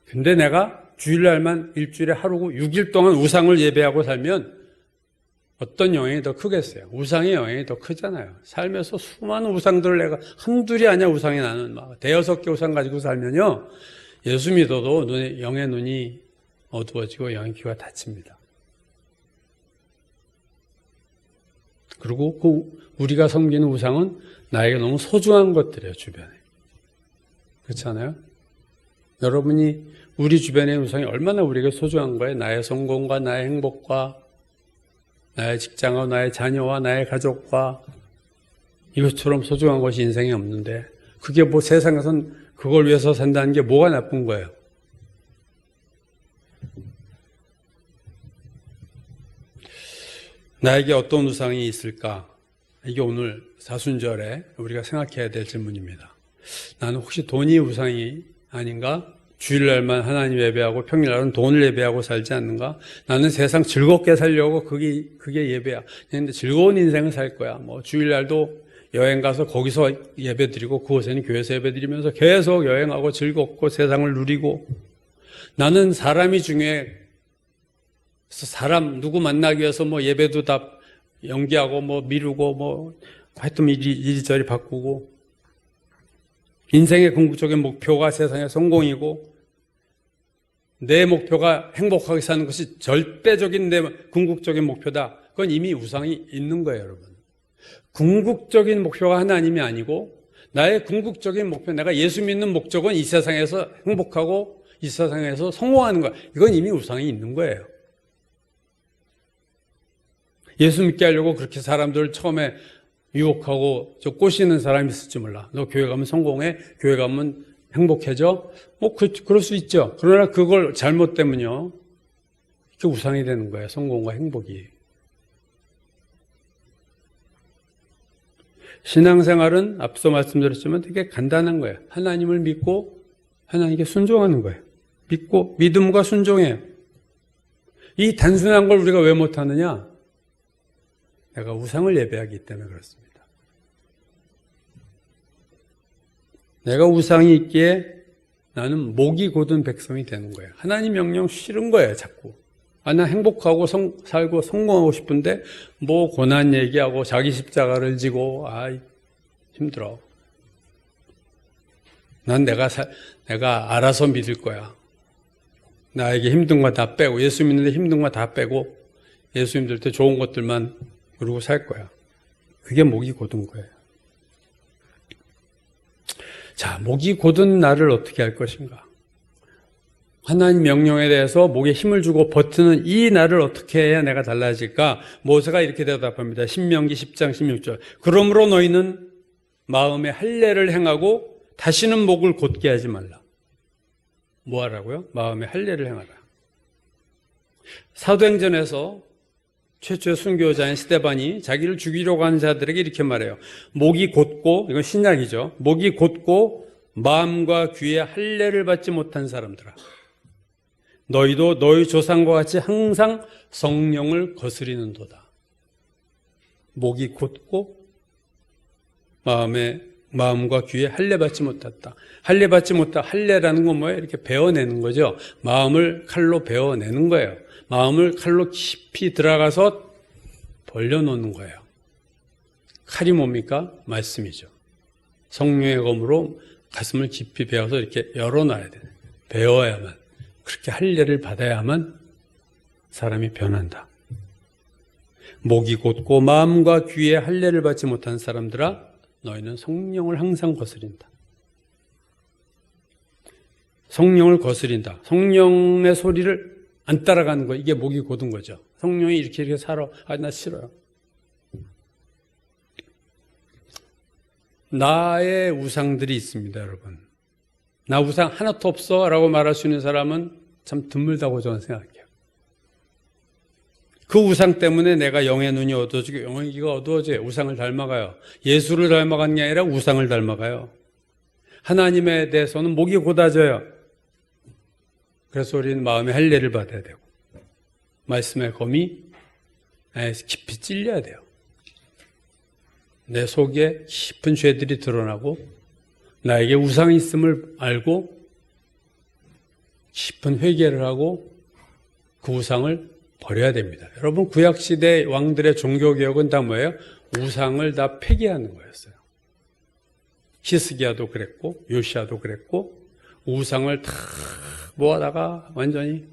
근데 내가 주일날만 일주일에 하루고 6일 동안 우상을 예배하고 살면 어떤 영향이 더 크겠어요? 우상의 영향이 더 크잖아요. 삶에서 수많은 우상들을 내가 한둘이 아니야 우상이 나는 막 대여섯 개 우상 가지고 살면요. 예수 믿어도 영의 눈이 어두워지고 영의 귀가 닫힙니다. 그리고 우리가 섬기는 우상은 나에게 너무 소중한 것들이에요, 주변에. 그렇지 않아요? 여러분이 우리 주변의 우상이 얼마나 우리에게 소중한 거예요? 나의 성공과 나의 행복과 나의 직장과 나의 자녀와 나의 가족과 이것처럼 소중한 것이 인생에 없는데 그게 뭐 세상에선 그걸 위해서 산다는 게 뭐가 나쁜 거예요? 나에게 어떤 우상이 있을까? 이게 오늘 사순절에 우리가 생각해야 될 질문입니다. 나는 혹시 돈이 우상이 아닌가? 주일날만 하나님 예배하고 평일날은 돈을 예배하고 살지 않는가? 나는 세상 즐겁게 살려고 그게 예배야. 근데 즐거운 인생을 살 거야. 뭐 주일날도 여행 가서 거기서 예배드리고 그곳에는 교회에서 예배드리면서 계속 여행하고 즐겁고 세상을 누리고 나는 사람이 중요해. 그래서 사람 누구 만나기 위해서 뭐 예배도 다 연기하고 뭐 미루고 뭐 하여튼 이리저리 바꾸고 인생의 궁극적인 목표가 세상의 성공이고 내 목표가 행복하게 사는 것이 절대적인 내 궁극적인 목표다. 그건 이미 우상이 있는 거예요, 여러분. 궁극적인 목표가 하나님이 아니고 나의 궁극적인 목표, 내가 예수 믿는 목적은 이 세상에서 행복하고 이 세상에서 성공하는 거야. 이건 이미 우상이 있는 거예요. 예수 믿게 하려고 그렇게 사람들을 처음에 유혹하고 저 꼬시는 사람이 있을지 몰라. 너 교회 가면 성공해? 교회 가면 행복해져? 그럴 수 있죠. 그러나 그걸 잘못되면요. 이게 우상이 되는 거예요. 성공과 행복이. 신앙생활은 앞서 말씀드렸지만 되게 간단한 거예요. 하나님을 믿고 하나님께 순종하는 거예요. 믿고 믿음과 순종해요. 이 단순한 걸 우리가 왜 못하느냐? 내가 우상을 예배하기 때문에 그렇습니다. 내가 우상이 있기에 나는 목이 곧은 백성이 되는 거예요. 하나님 명령 싫은 거예요, 자꾸. 나 행복하고 살고 성공하고 싶은데 뭐 고난 얘기하고 자기 십자가를 지고 힘들어. 난 내가 알아서 믿을 거야. 나에게 힘든 거 다 빼고 예수 믿는데 힘든 거 다 빼고 예수 믿을 때 좋은 것들만 그러고 살 거야. 그게 목이 곧은 거예요. 자, 목이 곧은 나를 어떻게 할 것인가? 하나님 명령에 대해서 목에 힘을 주고 버티는 이 나를 어떻게 해야 내가 달라질까? 모세가 이렇게 대답합니다. 신명기 10장 16절. 그러므로 너희는 마음에 할례를 행하고 다시는 목을 곧게 하지 말라. 뭐 하라고요? 마음에 할례를 행하라. 사도행전에서 최초의 순교자인 스데반이 자기를 죽이려고 하는 자들에게 이렇게 말해요. 목이 곧고, 이건 신약이죠. 목이 곧고 마음과 귀에 할례를 받지 못한 사람들아. 너희도 너희 조상과 같이 항상 성령을 거스리는도다. 목이 곧고 마음과 귀에 할례 받지 못했다. 할례 받지 못한 할례라는 건 뭐예요? 이렇게 베어내는 거죠. 마음을 칼로 베어내는 거예요. 마음을 칼로 깊이 들어가서 벌려놓는 거예요. 칼이 뭡니까? 말씀이죠. 성령의 검으로 가슴을 깊이 베어서 이렇게 열어놔야 돼요. 베어야만. 그렇게 할례를 받아야만 사람이 변한다. 목이 곧고 마음과 귀에 할례를 받지 못한 사람들아, 너희는 성령을 항상 거스린다. 성령을 거스린다. 성령의 소리를 안 따라가는 거, 이게 목이 곧은 거죠. 성령이 이렇게 살아. 나 싫어요. 나의 우상들이 있습니다, 여러분. 나 우상 하나도 없어 라고 말할 수 있는 사람은 참 드물다고 저는 생각해요. 그 우상 때문에 내가 영의 눈이 어두워지고 영의 귀가 어두워져요. 우상을 닮아가요. 예수를 닮아가는 게 아니라 우상을 닮아가요. 하나님에 대해서는 목이 곧아져요. 그래서 우리는 마음의 할례를 받아야 되고 말씀의 검이 안에서 깊이 찔려야 돼요. 내 속에 깊은 죄들이 드러나고 나에게 우상이 있음을 알고 깊은 회개를 하고 그 우상을 버려야 됩니다. 여러분, 구약시대 왕들의 종교개혁은 다 뭐예요? 우상을 다 폐기하는 거였어요. 히스기야도 그랬고 요시야도 그랬고 우상을 다 모아다가 완전히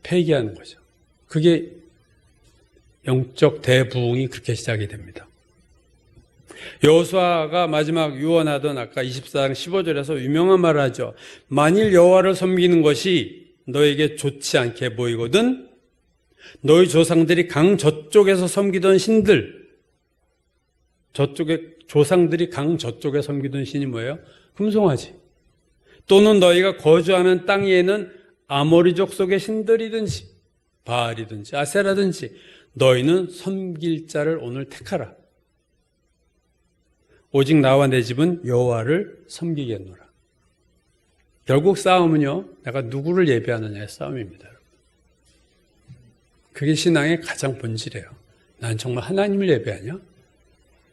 폐기하는 거죠. 그게 영적 대부흥이 그렇게 시작이 됩니다. 여호수아가 마지막 유언하던 아까 24장 15절에서 유명한 말을 하죠. 만일 여호와를 섬기는 것이 너에게 좋지 않게 보이거든 너희 조상들이 강 저쪽에서 섬기던 신들, 저쪽에 조상들이 강 저쪽에 섬기던 신이 뭐예요? 금송아지. 또는 너희가 거주하는 땅에는 아모리족 속의 신들이든지 바알이든지 아세라든지 너희는 섬길 자를 오늘 택하라. 오직 나와 내 집은 여호와를 섬기겠노라. 결국 싸움은요, 내가 누구를 예배하느냐의 싸움입니다. 그게 신앙의 가장 본질이에요. 난 정말 하나님을 예배하냐?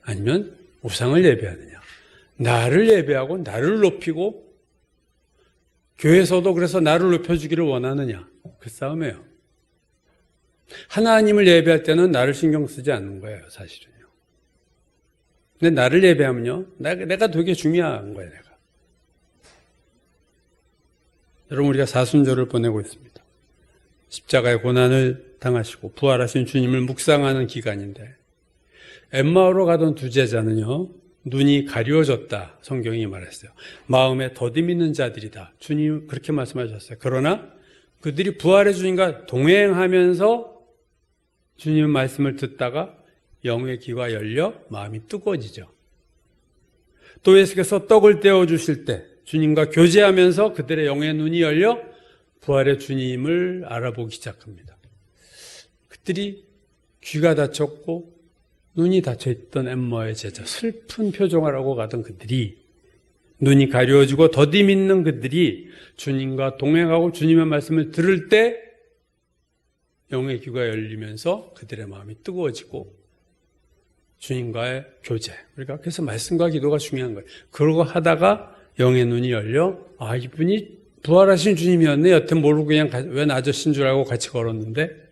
아니면 우상을 예배하느냐? 나를 예배하고 나를 높이고 교회에서도 그래서 나를 높여주기를 원하느냐? 그 싸움이에요. 하나님을 예배할 때는 나를 신경 쓰지 않는 거예요, 사실은요. 근데 나를 예배하면요, 내가 되게 중요한 거예요, 내가. 여러분, 우리가 사순절을 보내고 있습니다. 십자가의 고난을 당하시고 부활하신 주님을 묵상하는 기간인데 엠마오로 가던 두 제자는요, 눈이 가려워졌다, 성경이 말했어요. 마음에 더디 있는 자들이다, 주님 그렇게 말씀하셨어요. 그러나 그들이 부활의 주님과 동행하면서 주님의 말씀을 듣다가 영의 귀가 열려 마음이 뜨거워지죠. 또 예수께서 떡을 떼어주실 때 주님과 교제하면서 그들의 영의 눈이 열려 부활의 주님을 알아보기 시작합니다. 그들이 귀가 닫혔고 눈이 닫혀있던 엠마오의 제자, 슬픈 표정을 하고 가던 그들이, 눈이 가려워지고 더디 믿는 그들이 주님과 동행하고 주님의 말씀을 들을 때 영의 귀가 열리면서 그들의 마음이 뜨거워지고 주님과의 교제, 우리가 그래서 말씀과 기도가 중요한 거예요. 그러고 하다가 영의 눈이 열려, 아, 이분이 부활하신 주님이었네. 여태 모르고 그냥 웬 아저씨인 줄 알고 같이 걸었는데,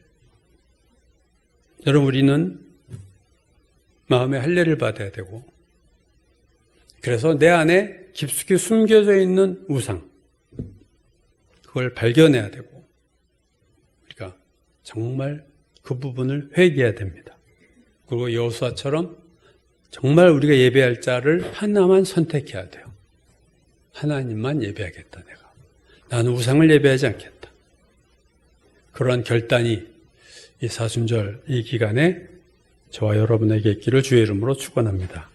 여러분, 우리는 마음의 할례를 받아야 되고, 그래서 내 안에 깊숙이 숨겨져 있는 우상, 그걸 발견해야 되고, 우리가 정말 그 부분을 회개해야 됩니다. 그리고 여호수아처럼 정말 우리가 예배할 자를 하나만 선택해야 돼요. 하나님만 예배하겠다, 내가. 나는 우상을 예배하지 않겠다. 그러한 결단이 이 사순절 이 기간에 저와 여러분에게 있기를 주의 이름으로 축원합니다.